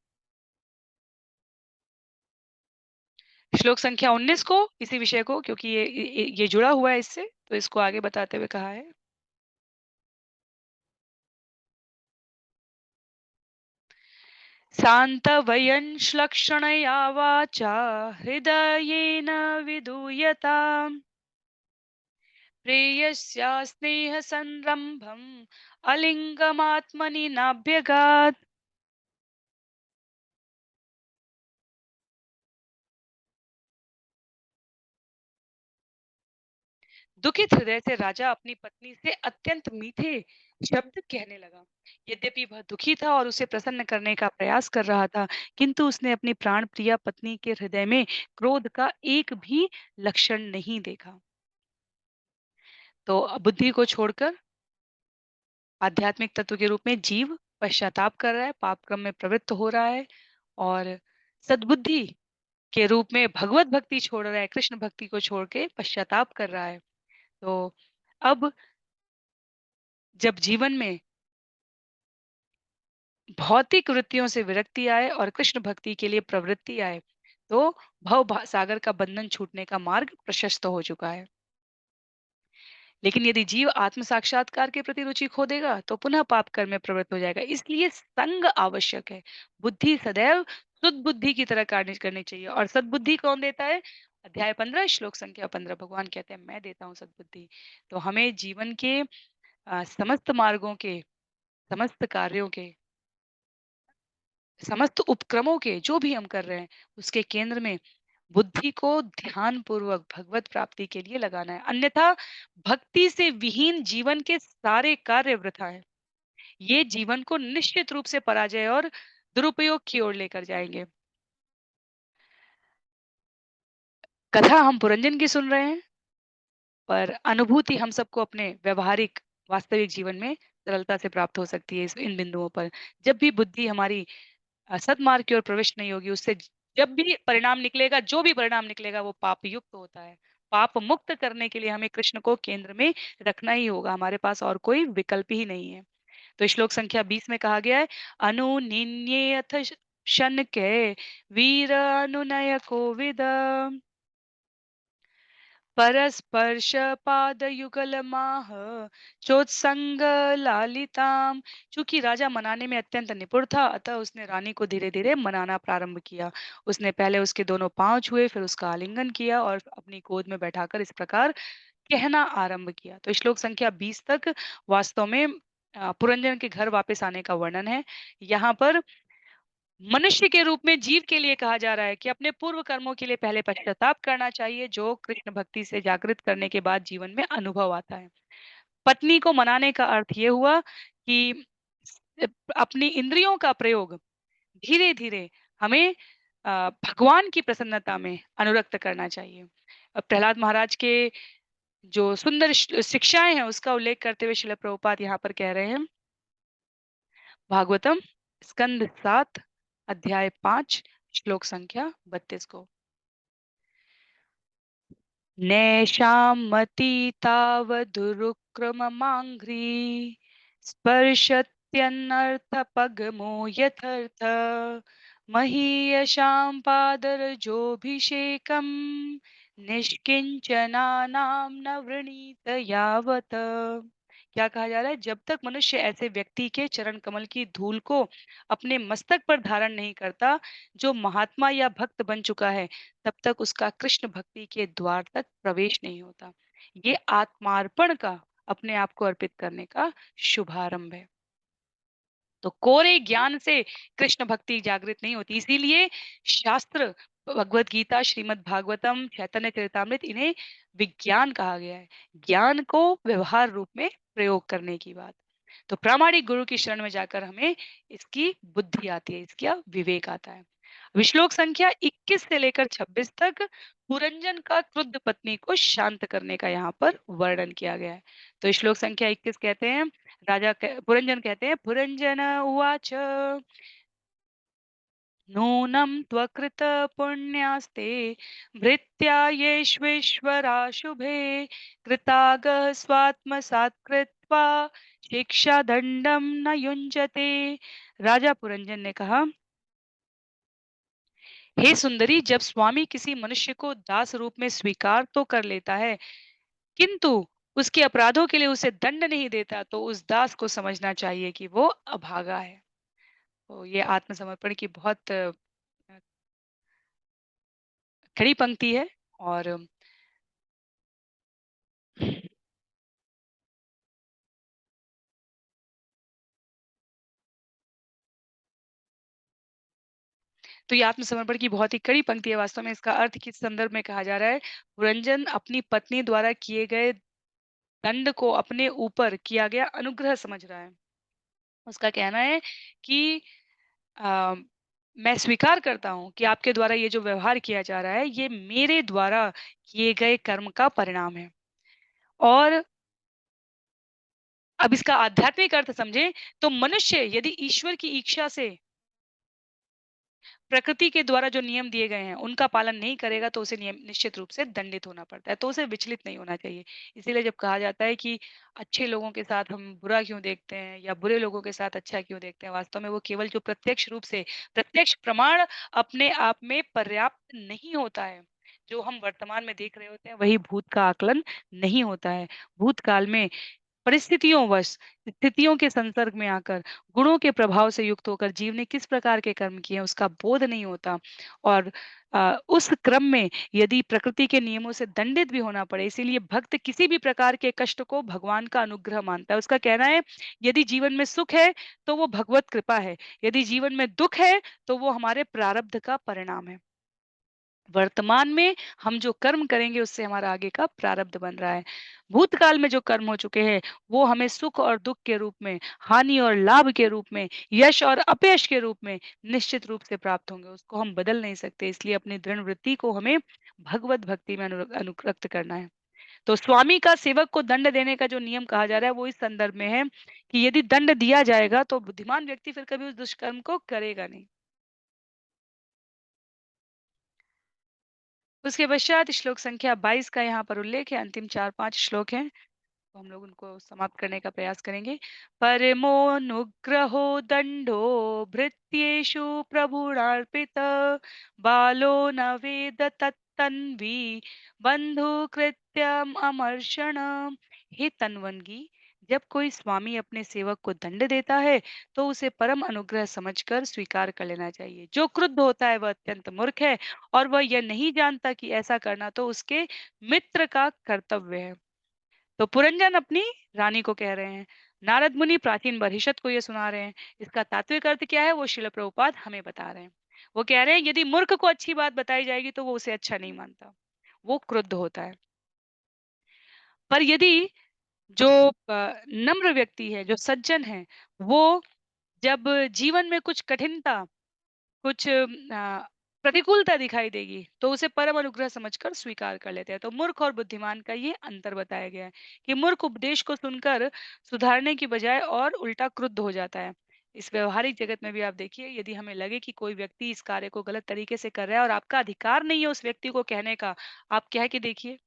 श्लोक संख्या 19 को, इसी विषय को, क्योंकि ये जुड़ा हुआ है इससे, तो इसको आगे बताते हुए कहा है। शान्तवयं श्लक्षणया वाचा हृदयेन विधूयताम् प्रेयस्या स्नेहसंरम्भम् अलिङ्गमात्मनि नाभ्यगात्। दुखित हृदय से राजा अपनी पत्नी से अत्यंत मीठे शब्द कहने लगा। यद्यपि वह दुखी था और उसे प्रसन्न करने का प्रयास कर रहा था, किंतु उसने अपनी प्राण प्रिया पत्नी के हृदय में क्रोध का एक भी लक्षण नहीं देखा। तो बुद्धि को छोड़कर आध्यात्मिक तत्व के रूप में जीव पश्चाताप कर रहा है, पाप क्रम में प्रवृत्त हो रहा है। और सद्बुद्धि के रूप में भगवत भक्ति छोड़ रहा है, कृष्ण भक्ति को छोड़ के पश्चाताप कर रहा है। तो अब जब जीवन में भौतिक वृत्तियों से विरक्ति आए और कृष्ण भक्ति के लिए प्रवृत्ति आए, तो सागर का बंधन छूटने का मार्ग प्रशस्त हो चुका है। लेकिन यदि जीव आत्म साक्षात्कार के प्रति रुचि खो देगा तो पुनः पाप कर्म में प्रवृत्त हो जाएगा। इसलिए संग आवश्यक है। बुद्धि सदैव शुद्ध बुद्धि की तरह कार्य करनी चाहिए। और सद्बुद्धि कौन देता है? अध्याय 15 श्लोक संख्या 15 भगवान कहते हैं, मैं देता हूँ सद्बुद्धि। तो हमें जीवन के समस्त मार्गों के, समस्त कार्यों के, समस्त उपक्रमों के जो भी हम कर रहे हैं, उसके केंद्र में बुद्धि को ध्यान पूर्वक भगवत प्राप्ति के लिए लगाना है। अन्यथा भक्ति से विहीन जीवन के सारे कार्य वृथा है। ये जीवन को निश्चित रूप से पराजय और दुरुपयोग की ओर लेकर जाएंगे। कथा हम पुरंजन की सुन रहे हैं, पर अनुभूति हम सबको अपने व्यावहारिक वास्तविक जीवन में सरलता से प्राप्त हो सकती है इस इन बिंदुओं पर। जब भी बुद्धि हमारी सद्मार्ग की ओर प्रविष्ट नहीं होगी, उससे जब भी परिणाम निकलेगा, जो भी परिणाम निकलेगा वो पाप युक्त होता है। पाप मुक्त करने के लिए हमें कृष्ण को केंद्र में रखना ही होगा, हमारे पास और कोई विकल्प ही नहीं है। तो श्लोक संख्या 20 में कहा गया है, अनुनिन्येऽथ शनके वीर अनुनय कोविद परस्पर्शपादयुगलमाह चोत्संगलालिताम्। चूँकि राजा मनाने में अत्यंत निपुण था, अतः उसने रानी को धीरे-धीरे मनाना प्रारंभ किया। उसने पहले उसके दोनों पाँव छुए, फिर उसका आलिंगन किया और अपनी गोद में बैठाकर इस प्रकार कहना आरंभ किया। तो श्लोक संख्या 20 तक वास्तव में पुरंजन के घर वापस आने का वर्णन है। यहाँ पर मनुष्य के रूप में जीव के लिए कहा जा रहा है कि अपने पूर्व कर्मों के लिए पहले पश्चाताप करना चाहिए, जो कृष्ण भक्ति से जागृत करने के बाद जीवन में अनुभव आता है। पत्नी को मनाने का अर्थ ये हुआ कि अपनी इंद्रियों का प्रयोग धीरे-धीरे हमें भगवान की प्रसन्नता में अनुरक्त करना चाहिए। प्रहलाद महाराज के जो सुंदर शिक्षाएँ हैं, उसका उल्लेख करते हुए श्रील प्रभुपाद यहाँ पर कह रहे हैं, भागवतम स्कंद 7 अध्याय 5 श्लोक संख्या 32 को। नैषां मति तावदुरुक्रममाङ्घ्रि स्पर्शत्यनर्थपगमो यथर्थ महीयशां पादरजोऽभिषेकं निष्किञ्चनानां न वृणीत यावत्। क्या कहा जा रहा है? जब तक मनुष्य ऐसे व्यक्ति के चरण कमल की धूल को अपने मस्तक पर धारण नहीं करता, जो महात्मा या भक्त बन चुका है, तब तक उसका कृष्ण भक्ति के द्वार तक प्रवेश नहीं होता। ये आत्मार्पण का, अपने आप को अर्पित करने का शुभारंभ है। तो कोरे ज्ञान से कृष्ण भक्ति जागृत नहीं होती। इसीलिए शास्त्र, भगवत गीता, श्रीमद् भागवतम, चैतन्य चरितामृत, इन्हें विज्ञान कहा गया है। ज्ञान को व्यवहार रूप में प्रयोग करने की बात। तो प्रामाणिक गुरु की शरण में जाकर हमें इसकी बुद्धि आती है, इसका विवेक आता है। श्लोक संख्या 21 से लेकर 26 तक पुरंजन का क्रुद्ध पत्नी को शांत करने का यहाँ पर वर्णन किया गया है। तो श्लोक संख्या 21 कहते हैं, पुरंजन कहते हैं, पुरंजन उवाच नूनं त्वकृत पुण्यास्ते भृत्या येष्वेश्वराशुभे कृतागः स्वात्मसात् कृत्वा शिक्षा दंडम न युञ्जते। राजा पुरंजन ने कहा, हे सुंदरी, जब स्वामी किसी मनुष्य को दास रूप में स्वीकार तो कर लेता है, किंतु उसके अपराधों के लिए उसे दंड नहीं देता, तो उस दास को समझना चाहिए कि वो अभागा है। तो ये आत्मसमर्पण की बहुत खड़ी पंक्ति है। और तो ये आत्मसमर्पण की बहुत ही कड़ी पंक्ति है। वास्तव में इसका अर्थ किस संदर्भ में कहा जा रहा है? पुरंजन अपनी पत्नी द्वारा किए गए दंड को अपने ऊपर किया गया अनुग्रह समझ रहा है। उसका कहना है कि अ, मैं स्वीकार करता हूँ कि आपके द्वारा ये जो व्यवहार किया जा रहा है, ये मेरे द्वारा किए गए कर्म का परिणाम है। और अब इसका आध्यात्मिक अर्थ समझें, तो मनुष्य यदि ईश्वर की इच्छा से प्रकृति के द्वारा जो नियम दिए गए हैं, उनका पालन नहीं करेगा, तो उसे नियम निश्चित रूप से दंडित होना पड़ता है, तो उसे विचलित नहीं होना चाहिए। इसीलिए जब कहा जाता है कि अच्छे लोगों के साथ हम बुरा क्यों देखते हैं या बुरे लोगों के साथ अच्छा क्यों देखते हैं, वास्तव में वो केवल जो प्रत्यक्ष रूप से प्रत्यक्ष प्रमाण अपने आप में पर्याप्त नहीं होता है। जो हम वर्तमान में देख रहे होते हैं, वही भूत का आकलन नहीं होता है। भूतकाल में परिस्थितियों वश, स्थितियों के संसर्ग में आकर, गुणों के प्रभाव से युक्त होकर जीव ने किस प्रकार के कर्म किए हैं, उसका बोध नहीं होता। और उस क्रम में यदि प्रकृति के नियमों से दंडित भी होना पड़े, इसीलिए भक्त किसी भी प्रकार के कष्ट को भगवान का अनुग्रह मानता है। उसका कहना है, यदि जीवन में सुख है, तो वो भगवत कृपा है। यदि जीवन में दुःख है, तो वो हमारे प्रारब्ध का परिणाम है। वर्तमान में हम जो कर्म करेंगे, उससे हमारा आगे का प्रारब्ध बन रहा है। भूतकाल में जो कर्म हो चुके हैं, वो हमें सुख और दुःख के रूप में, हानि और लाभ के रूप में, यश और अपयश के रूप में निश्चित रूप से प्राप्त होंगे। उसको हम बदल नहीं सकते, इसलिए अपनी दृढ़ वृत्ति को हमें भगवत भक्ति में अनुरक्त करना है। तो स्वामी का सेवक को दंड देने का जो नियम कहा जा रहा है, वो इस संदर्भ में है कि यदि दंड दिया जाएगा, तो बुद्धिमान व्यक्ति फिर कभी उस दुष्कर्म को करेगा नहीं। उसके पश्चात श्लोक संख्या 22 का यहाँ पर उल्लेख है, अंतिम 4-5 श्लोक हैं। तो हम लोग उनको समाप्त करने का प्रयास करेंगे। परमोऽनुग्रहो दण्डो भृत्येषु प्रभुरार्पित बालो न वेद तत्तन्वी बन्धुकृत्यम् अमर्षण। हे तन्वंगी, जब कोई स्वामी अपने सेवक को दंड देता है तो उसे परम अनुग्रह समझकर स्वीकार कर लेना चाहिए। जो क्रुद्ध होता है वह अत्यंत मूर्ख है और वह यह नहीं जानता कि ऐसा करना तो उसके मित्र का कर्तव्य है। तो पुरंजन अपनी रानी को कह रहे हैं। नारद मुनि प्राचीन बरहिषत को ये सुना रहे हैं। इसका तात्विक अर्थ क्या है वो शिल प्रभुपाद हमें बता रहे हैं। वो कह रहे हैं यदि मूर्ख को अच्छी बात बताई जाएगी तो वो उसे अच्छा नहीं मानता, वो क्रुद्ध होता है। पर यदि जो नम्र व्यक्ति है, जो सज्जन है, वो जब जीवन में कुछ कठिनता, कुछ प्रतिकूलता दिखाई देगी, तो उसे परम अनुग्रह समझकर स्वीकार कर लेते हैं। तो मूर्ख और बुद्धिमान का ये अंतर बताया गया है कि मूर्ख उपदेश को सुनकर सुधारने की बजाय और उल्टा क्रुद्ध हो जाता है। इस व्यवहारिक जगत में भी आप देखिए, यदि हमें लगे कि कोई व्यक्ति इस कार्य को गलत तरीके से कर रहा है और आपका अधिकार नहीं है उस व्यक्ति को कहने का, आप कह के देखिए,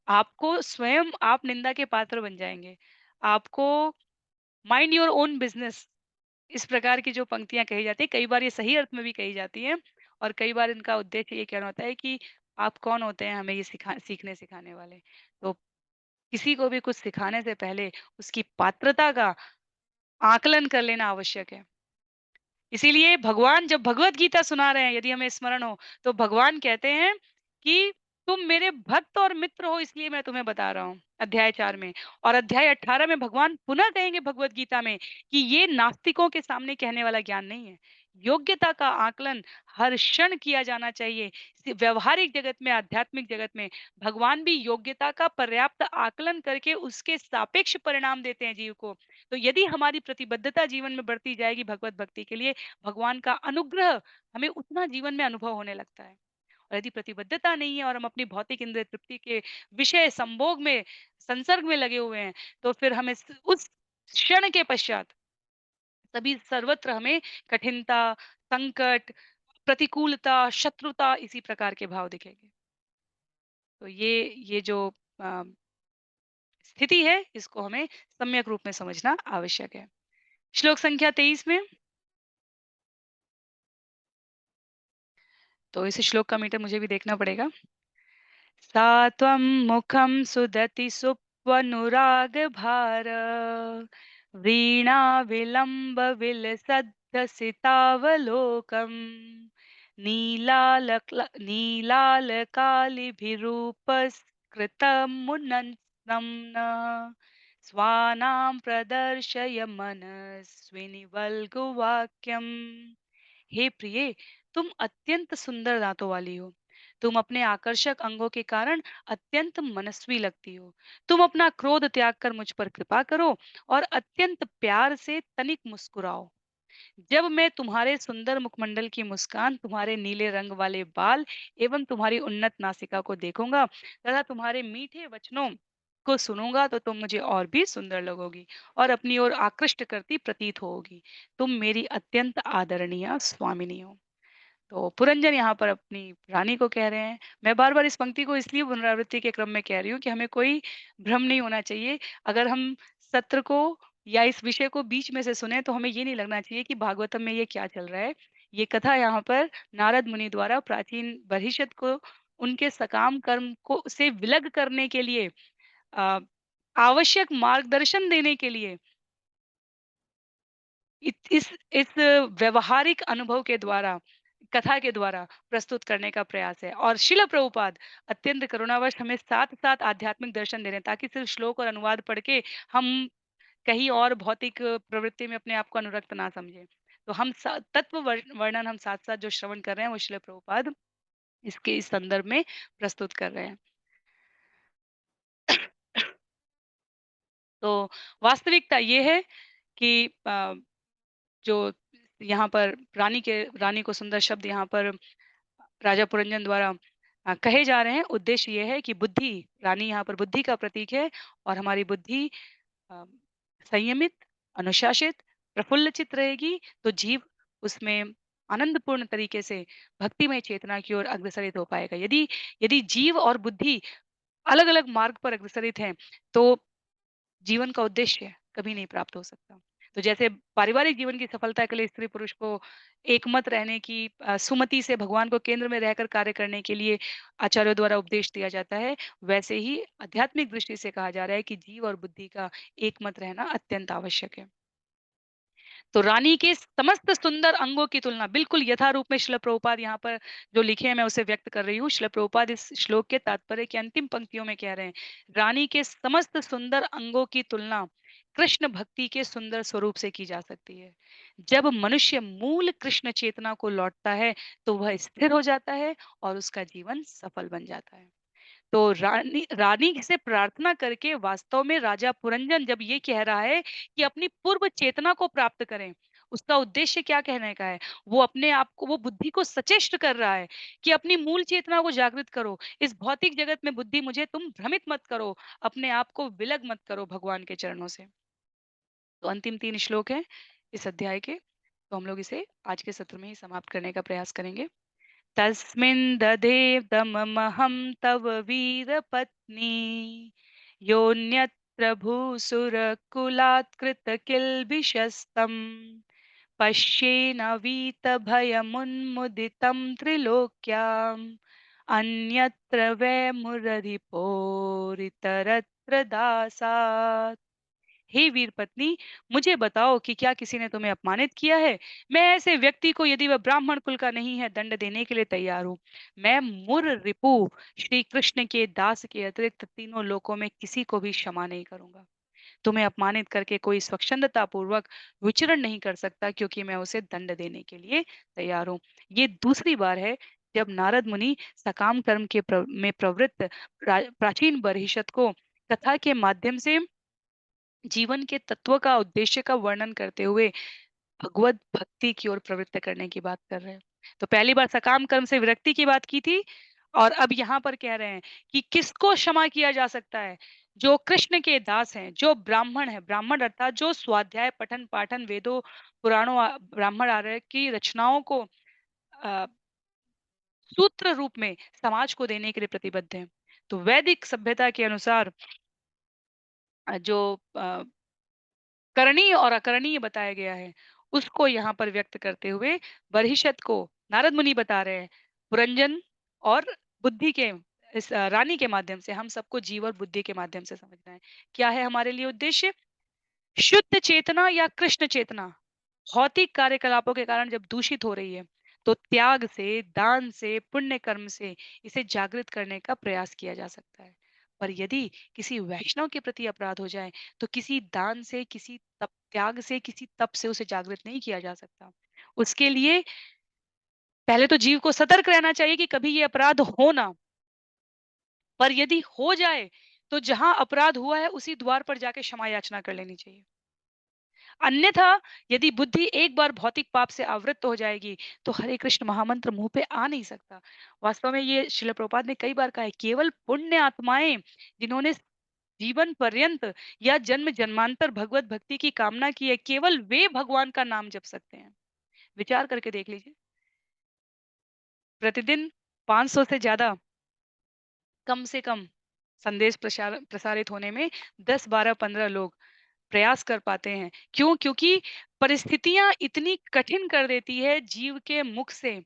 आपको स्वयं आप निंदा के पात्र बन जाएँगे। आपको माइंड योर ओन बिज़नेस, इस प्रकार की जो पंक्तियाँ कही जाती हैं, कई बार ये सही अर्थ में भी कही जाती हैं और कई बार इनका उद्देश्य ये कहना होता है कि आप कौन होते हैं हमें ये सीखने सिखाने वाले। तो किसी को भी कुछ सिखाने से पहले उसकी पात्रता का आकलन कर लेना आवश्यक है। इसीलिए भगवान जब भगवत गीता सुना रहे हैं, यदि हमें स्मरण हो, तो भगवान कहते हैं कि तुम मेरे भक्त और मित्र हो इसलिए मैं तुम्हें बता रहा हूँ, अध्याय 4 में। और अध्याय 18 में भगवान पुनः कहेंगे भगवत गीता में कि ये नास्तिकों के सामने कहने वाला ज्ञान नहीं है। योग्यता का आकलन हर क्षण किया जाना चाहिए। व्यवहारिक जगत में, आध्यात्मिक जगत में भगवान भी योग्यता का पर्याप्त आकलन करके उसके सापेक्ष परिणाम देते हैं जीव को। तो यदि हमारी प्रतिबद्धता जीवन में बढ़ती जाएगी भगवत भक्ति के लिए, भगवान का अनुग्रह हमें उतना जीवन में अनुभव होने लगता है। और यदि प्रतिबद्धता नहीं है और हम अपनी भौतिक इंद्रिय तृप्ति के विषय संभोग में, संसर्ग में लगे हुए हैं, तो फिर हमें उस क्षण के पश्चात सभी सर्वत्र हमें कठिनता, संकट, प्रतिकूलता, शत्रुता इसी प्रकार के भाव दिखेंगे। तो ये जो अ, स्थिति है, इसको हमें सम्यक रूप में समझना आवश्यक है। श्लोक संख्या 23 में, तो इस श्लोक का मीटर मुझे भी देखना पड़ेगा। सा त्वं मुखं सुदति सुप्वनुरागभार वीणाविलम्बविलसद्दसितावलोकम् नीलालकालिभिरूपस्कृतमुन्नतं स्वानां प्रदर्शय मनस्विनि वल्गुवाक्यम्। हे प्रिये, तुम अत्यंत सुंदर दांतों वाली हो। तुम अपने आकर्षक अंगों के कारण अत्यंत मनस्वी लगती हो। तुम अपना क्रोध त्याग कर मुझ पर कृपा करो और अत्यंत प्यार से तनिक मुस्कुराओ। जब मैं तुम्हारे सुंदर मुखमंडल की मुस्कान, तुम्हारे नीले रंग वाले बाल एवं तुम्हारी उन्नत नासिका को देखूंगा तथा तुम्हारे मीठे वचनों को सुनूंगा, तो तुम मुझे और भी सुंदर लगोगी और अपनी ओर आकृष्ट करती प्रतीत होगी। तुम मेरी अत्यंत आदरणीय स्वामिनी हो। तो पुरंजन यहाँ पर अपनी रानी को कह रहे हैं। मैं बार-बार इस पंक्ति को इसलिए पुनरावृत्ति के क्रम में कह रही हूँ कि हमें कोई भ्रम नहीं होना चाहिए। अगर हम सत्र को या इस विषय को बीच में से सुने तो हमें ये नहीं लगना चाहिए कि भागवतम में ये क्या चल रहा है। ये कथा यहाँ पर नारद मुनि द्वारा प्राचीन बरहिषद को उनके सकाम कर्म को से विलग करने के लिए अ, आवश्यक मार्गदर्शन देने के लिए इस व्यवहारिक अनुभव के द्वारा, कथा के द्वारा प्रस्तुत करने का प्रयास है। और शिल प्रभुपाद अत्यंत करुणावश हमें साथ-साथ आध्यात्मिक दर्शन दे रहे हैं, ताकि सिर्फ श्लोक और अनुवाद पढ़ के हम कहीं और भौतिक प्रवृत्ति में अपने आप को अनुरक्त ना समझें। तो हम तत्व वर्णन हम साथ-साथ जो श्रवण कर रहे हैं, वो शिल प्रभुपाद इसके इस संदर्भ में प्रस्तुत कर रहे हैं। तो वास्तविकता ये है कि जो यहाँ पर रानी को सुंदर शब्द यहाँ पर राजा पुरंजन द्वारा कहे जा रहे हैं, उद्देश्य ये है कि बुद्धि, रानी यहाँ पर बुद्धि का प्रतीक है और हमारी बुद्धि अ, संयमित, अनुशासित, प्रफुल्लचित रहेगी, तो जीव उसमें आनंदपूर्ण तरीके से भक्तिमय चेतना की ओर अग्रसरित हो पाएगा। यदि यदि जीव और बुद्धि अलग-अलग मार्ग पर अग्रसरित हैं, तो जीवन का उद्देश्य कभी नहीं प्राप्त हो सकता। तो जैसे पारिवारिक जीवन की सफलता के लिए स्त्री-पुरुष को एकमत रहने की सुमति से भगवान को केंद्र में रहकर कार्य करने के लिए आचार्यों द्वारा उपदेश दिया जाता है, वैसे ही आध्यात्मिक दृष्टि से कहा जा रहा है कि जीव और बुद्धि का एकमत रहना अत्यंत आवश्यक है। तो रानी के समस्त सुंदर अंगों की तुलना बिल्कुल यथारूप में श्रील प्रभुपाद यहाँ पर जो लिखे हैं मैं उसे व्यक्त कर रही हूँ। श्रील प्रभुपाद इस श्लोक के तात्पर्य की अंतिम पंक्तियों में कह रहे हैं, रानी के समस्त सुंदर अंगों की तुलना कृष्ण भक्ति के सुंदर स्वरूप से की जा सकती है। जब मनुष्य मूल कृष्ण चेतना को लौटता है, तो वह स्थिर हो जाता है और उसका जीवन सफल बन जाता है। तो रानी रानी से प्रार्थना करके वास्तव में राजा पुरंजन जब ये कह रहा है कि अपनी पूर्व चेतना को प्राप्त करें, उसका उद्देश्य क्या कहने का है? वो अपने आप को वो बुद्धि को सचेष्ट कर रहा है कि अपनी मूल चेतना को जागृत करो। इस भौतिक जगत में बुद्धि मुझे तुम भ्रमित मत करो, अपने आप को विलग मत करो भगवान के चरणों से। तो अंतिम 3 श्लोक हैं इस अध्याय के, तो हम लोग इसे आज के सत्र में ही समाप्त करने का प्रयास करेंगे। तस्मिन् दधेदमहं तव वीरपत्नी योऽन्यत्र भूसुरकुलात् कृतकिल्बिषस्तम् पश्येनवीतभयमुन्मुदितं त्रिलोक्याम् अन्यत्र वै मुररिपोरितरत्र दासात्। हे वीर पत्नी, मुझे बताओ कि क्या किसी ने तुम्हें अपमानित किया है? मैं ऐसे व्यक्ति को यदि वह ब्राह्मण कुल का नहीं है, दंड देने के लिए तैयार हूँ। मैं मुर रिपु श्री कृष्ण के दास के अतिरिक्त तीनों लोकों में किसी को भी क्षमा नहीं करूँगा। तुम्हें अपमानित करके कोई स्वच्छंदता पूर्वक विचरण नहीं कर सकता क्योंकि मैं उसे दंड देने के लिए तैयार हूँ। ये दूसरी बार है जब नारद मुनि सकाम कर्म के में प्रवृत्त प्राचीन बरहिषत को कथा के माध्यम से जीवन के तत्व का उद्देश्य का वर्णन करते हुए भगवत भक्ति की ओर प्रवृत्त करने की बात कर रहे हैं। तो पहली बार सकाम कर्म से विरक्ति की बात की थी और अब यहाँ पर कह रहे हैं कि किसको क्षमा किया जा सकता है? जो कृष्ण के दास हैं, जो ब्राह्मण है, ब्राह्मण अर्थात जो स्वाध्याय, पठन, पाठन, वेदों, पुराणों, ब्राह्मण आर्य की रचनाओं को अ, सूत्र रूप में समाज को देने के लिए प्रतिबद्ध हैं। तो वैदिक सभ्यता के अनुसार जो करणीय और अकरणीय बताया गया है, उसको यहाँ पर व्यक्त करते हुए बरहिषत को नारद मुनि बता रहे हैं, पुरंजन और बुद्धि के इस रानी के माध्यम से हम सबको जीव और बुद्धि के माध्यम से समझना है। क्या है हमारे लिए उद्देश्य? शुद्ध चेतना या कृष्ण चेतना भौतिक कार्यकलापों के कारण जब दूषित हो रही है, तो त्याग से, दान से, पुण्य कर्म से इसे जागृत करने का प्रयास किया जा सकता है। पर यदि किसी वैष्णव के प्रति अपराध हो जाए, तो किसी दान से, किसी त्याग से, किसी तप से उसे जागृत नहीं किया जा सकता। उसके लिए पहले तो जीव को सतर्क रहना चाहिए कि कभी ये अपराध हो ना, पर यदि हो जाए, तो जहाँ अपराध हुआ है उसी द्वार पर जाके क्षमा याचना कर लेनी चाहिए। अन्यथा यदि बुद्धि एक बार भौतिक पाप से आवृत्त हो जाएगी, तो हरे कृष्ण महामंत्र मुँह पे आ नहीं सकता। वास्तव में ये श्रील प्रभुपाद ने कई बार कहा है, केवल पुण्य आत्माएँ जिन्होंने जीवन पर्यंत या जन्म-जन्मांतर भगवत भक्ति की कामना की है, केवल वे भगवान का नाम जप सकते हैं। विचार करके देख लीजिए, प्रतिदिन 500 से ज़्यादा कम से कम संदेश प्रसारित होने में 10, 12, 15 लोग प्रयास कर पाते हैं। क्यों? क्योंकि परिस्थितियाँ इतनी कठिन कर देती है जीव के मुख से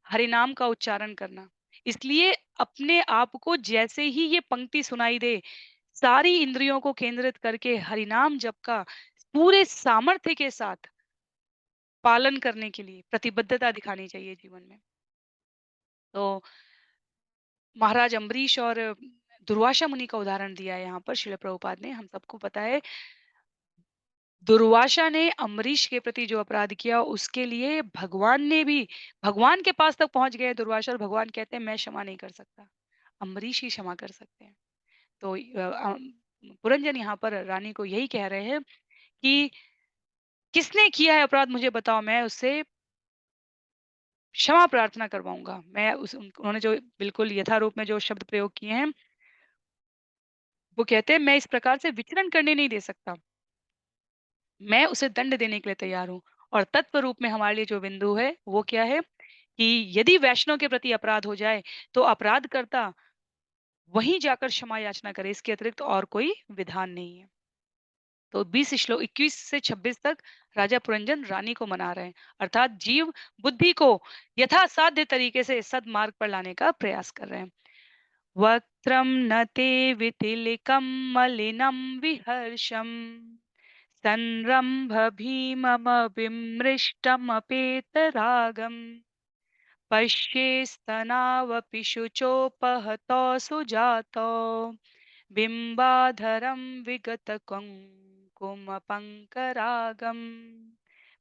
हरिनाम का उच्चारण करना। इसलिए अपने आप को जैसे ही ये पंक्ति सुनाई दे, सारी इंद्रियों को केंद्रित करके हरिनाम जप का पूरे सामर्थ्य के साथ पालन करने के लिए प्रतिबद्धता दिखानी चाहिए जीवन में। तो महाराज अम्बरीश और दुर्वासा मुनि का उदाहरण दिया है यहाँ पर श्रील प्रभुपाद ने। हम सबको पता है दुर्वासा ने अम्बरीश के प्रति जो अपराध किया उसके लिए भगवान ने भी भगवान के पास तक पहुंच गए दुर्वासा और भगवान कहते हैं मैं क्षमा नहीं कर सकता। अम्बरीश ही क्षमा कर सकते हैं। तो पुरंजन यहाँ पर रानी को यही कह रहे हैं कि किसने किया है अपराध मुझे बताओ, मैं उससे क्षमा प्रार्थना करवाऊँगा। मैं उन्होंने जो बिल्कुल यथारूप में जो शब्द प्रयोग किए हैं, वो कहते हैं मैं इस प्रकार से विचरण करने नहीं दे सकता। मैं उसे दंड देने के लिए तैयार हूँ। और तत्व रूप में हमारे लिए जो बिंदु है, वो क्या है कि यदि वैष्णव के प्रति अपराध हो जाए, तो अपराधकर्ता वहीं जाकर क्षमा याचना करे, इसके अतिरिक्त और कोई विधान नहीं है। तो 20 श्लोक 21 से 26 तक राजा पुरंजन रानी को मना रहे हैं, अर्थात जीव बुद्धि को यथासाध्य तरीके से सद्मार्ग पर लाने का प्रयास कर रहे हैं। वक्त्रम न ते वितिलिकम मलिनम विहर्षम संरंभ भीममविमृष्टमपेतरागम पश्येस्तनावपि शुचोपहतौ सुजातौ बिंबाधरम विगत कुंकुमपंकरागम।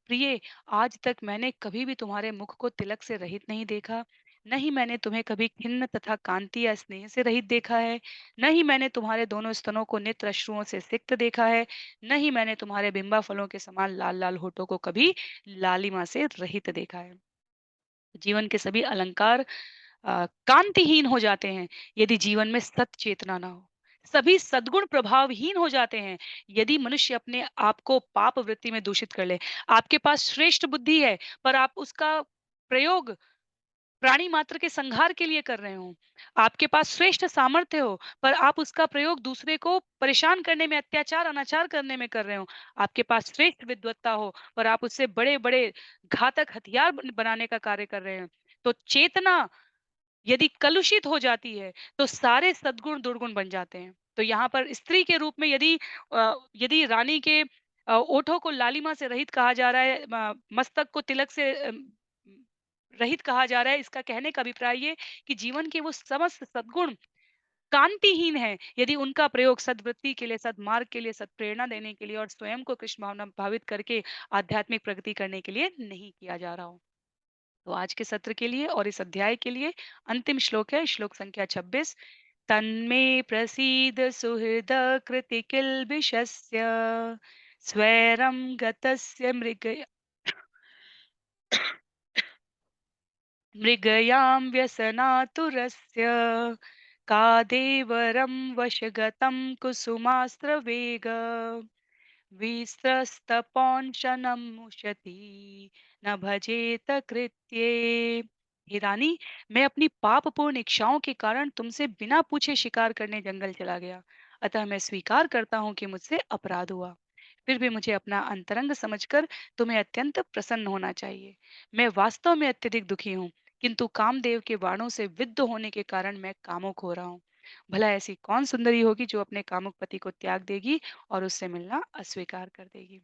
प्रिय, आज तक मैंने कभी भी तुम्हारे मुख को तिलक से रहित नहीं देखा। न ही मैंने तुम्हें कभी खिन्न तथा कांति या स्नेह से रहित देखा है। न ही मैंने तुम्हारे दोनों स्तनों को नेत्र अश्रुओं से सिक्त देखा है। न ही मैंने तुम्हारे बिंबा फलों के समान लाल लाल होठों को कभी लालिमा से रहित देखा है। जीवन के सभी अलंकार कांतिहीन हो जाते हैं यदि जीवन में सत चेतना ना हो। सभी सद्गुण प्रभावहीन हो जाते हैं यदि मनुष्य अपने आप को पाप वृत्ति में दूषित कर ले। आपके पास श्रेष्ठ बुद्धि है, पर आप उसका प्रयोग प्राणी मात्र के संहार के लिए कर रहे हो। आपके पास श्रेष्ठ सामर्थ्य हो, पर आप उसका प्रयोग दूसरे को परेशान करने में, अत्याचार अनाचार करने में कर रहे हो। आपके पास श्रेष्ठ विद्वत्ता हो, पर आप उससे बड़े बड़े घातक हथियार बनाने का कार्य कर रहे हैं। तो चेतना यदि कलुषित हो जाती है, तो सारे सद्गुण दुर्गुण बन जाते हैं। तो यहाँ पर स्त्री के रूप में यदि रानी के ओठों को लालिमा से रहित कहा जा रहा है, मस्तक को तिलक से रहित कहा जा रहा है, इसका कहने का अभिप्राय ये कि जीवन के वो समस्त सद्गुण कांतिहीन है यदि उनका प्रयोग सद्वृत्ति के लिए, सद्मार्ग के लिए, सत्प्रेरणा देने के लिए और स्वयं को कृष्ण भावना भावित करके आध्यात्मिक प्रगति करने के लिए नहीं किया जा रहा हो। तो आज के सत्र के लिए और इस अध्याय के लिए अंतिम श्लोक है, श्लोक संख्या 26। तन्मे प्रसीद सुहृद कृति किल्बिषस्य स्वैरं गतस्य मृगयां व्यसनातुरस्य का देवरं वशगतं कुसुमास्त्रवेग विस्रस्तपौंशनं मुशति न भजेत कृत्ये। हे रानी, मैं अपनी पापपूर्ण इच्छाओं के कारण तुमसे बिना पूछे शिकार करने जंगल चला गया। अतः मैं स्वीकार करता हूँ कि मुझसे अपराध हुआ। फिर भी मुझे अपना अंतरंग समझकर तुम्हें अत्यंत प्रसन्न होना चाहिए। मैं वास्तव में अत्यधिक दुखी हूँ, किंतु कामदेव के बाणों से विद्ध होने के कारण मैं कामुक हो रहा हूँ। भला ऐसी कौन सुंदरी होगी जो अपने कामुक पति को त्याग देगी और उससे मिलना अस्वीकार कर देगी।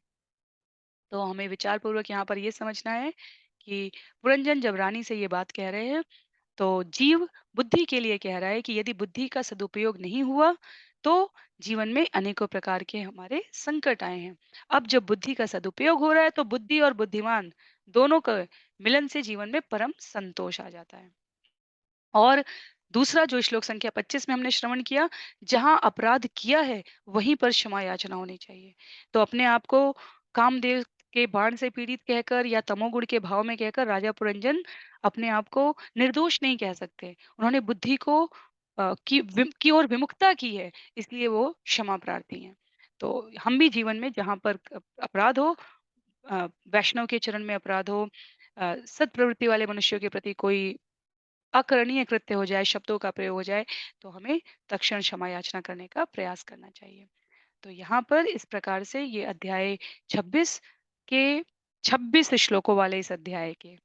तो हमें विचार पूर्वक यहाँ पर ये समझना है कि पुरंजन जब रानी से ये बात कह रहे हैं, तो जीव बुद्धि के लिए कह रहा है कि यदि बुद्धि का सदुपयोग नहीं हुआ, तो जीवन में अनेकों प्रकार के हमारे संकट आए हैं। अब जब बुद्धि का सदुपयोग हो रहा है, तो बुद्धि और बुद्धिमान दोनों का मिलन से जीवन में परम संतोष आ जाता है। और दूसरा जो श्लोक संख्या 25 में हमने श्रवण किया, जहाँ अपराध किया है, वहीं पर क्षमा याचना होनी चाहिए। तो अपने आप को कामदेव के बाण से पीड़ित कहकर या तमोगुण के भाव में कहकर राजा पुरंजन अपने आप को निर्दोष नहीं कह सकते। उन्होंने बुद्धि को की ओर विमुखता की है, इसलिए वो क्षमा प्रार्थी हैं। तो हम भी जीवन में जहाँ पर अपराध हो, वैष्णव के चरण में अपराध हो, सत्प्रवृत्ति वाले मनुष्यों के प्रति कोई अकरणीय कृत्य हो जाए, शब्दों का प्रयोग हो जाए, तो हमें तत्क्षण क्षमा याचना करने का प्रयास करना चाहिए। तो यहाँ पर इस प्रकार से ये अध्याय 26 के 26 श्लोकों वाले इस अध्याय के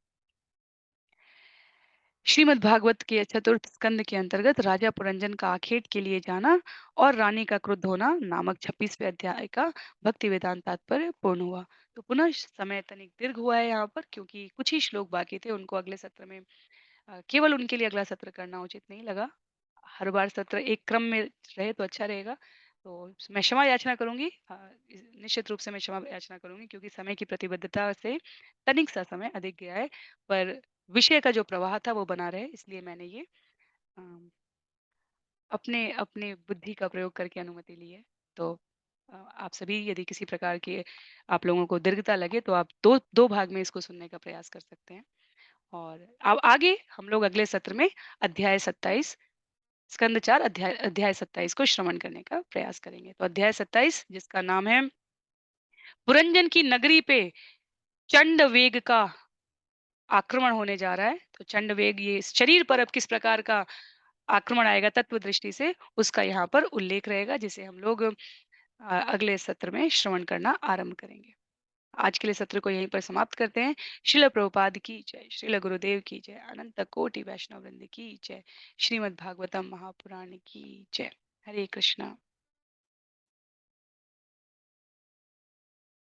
श्रीमद् भागवत के चतुर्थ स्कंद के अंतर्गत राजा पुरंजन का आखेट के लिए जाना और रानी का क्रुद्ध होना नामक 26वें अध्याय का भक्ति वेदांत तात्पर्य पूर्ण हुआ। तो पुनः समय तनिक दीर्घ हुआ है यहाँ पर, क्योंकि कुछ ही श्लोक बाकी थे, उनको अगले सत्र में केवल उनके लिए अगला सत्र करना उचित नहीं लगा। हर बार सत्र एक क्रम में रहे तो अच्छा रहेगा। तो मैं क्षमा याचना करूँगी, निश्चित रूप से मैं क्षमा याचना करूँगी, क्योंकि समय की प्रतिबद्धता से तनिक सा समय अधिक गया है। पर विषय का जो प्रवाह था वो बना रहे, इसलिए मैंने ये अपने अपने बुद्धि का प्रयोग करके अनुमति ली है। तो आप सभी यदि किसी प्रकार के आप लोगों को दीर्घता लगे तो आप 2 भाग में इसको सुनने का प्रयास कर सकते हैं। और अब आगे हम लोग अगले सत्र में अध्याय 27 स्कंद 4 अध्याय अध्याय 27 को श्रवण करने का प्रयास करेंगे। तो अध्याय 27 जिसका नाम है पुरंजन की नगरी पे चंड वेग का आक्रमण होने जा रहा है। तो चंड वेग ये शरीर पर अब किस प्रकार का आक्रमण आएगा तत्व दृष्टि से उसका यहाँ पर उल्लेख रहेगा जिसे हम लोग अगले सत्र में श्रवण करना आरंभ करेंगे। आज के लिए सत्र को यहीं पर समाप्त करते हैं। श्रील प्रभुपाद की जय, श्रील गुरुदेव की जय, अनंत कोटि वैष्णव वृंद की जय, श्रीमद् भागवतम महापुराण की जय। हरे कृष्णा।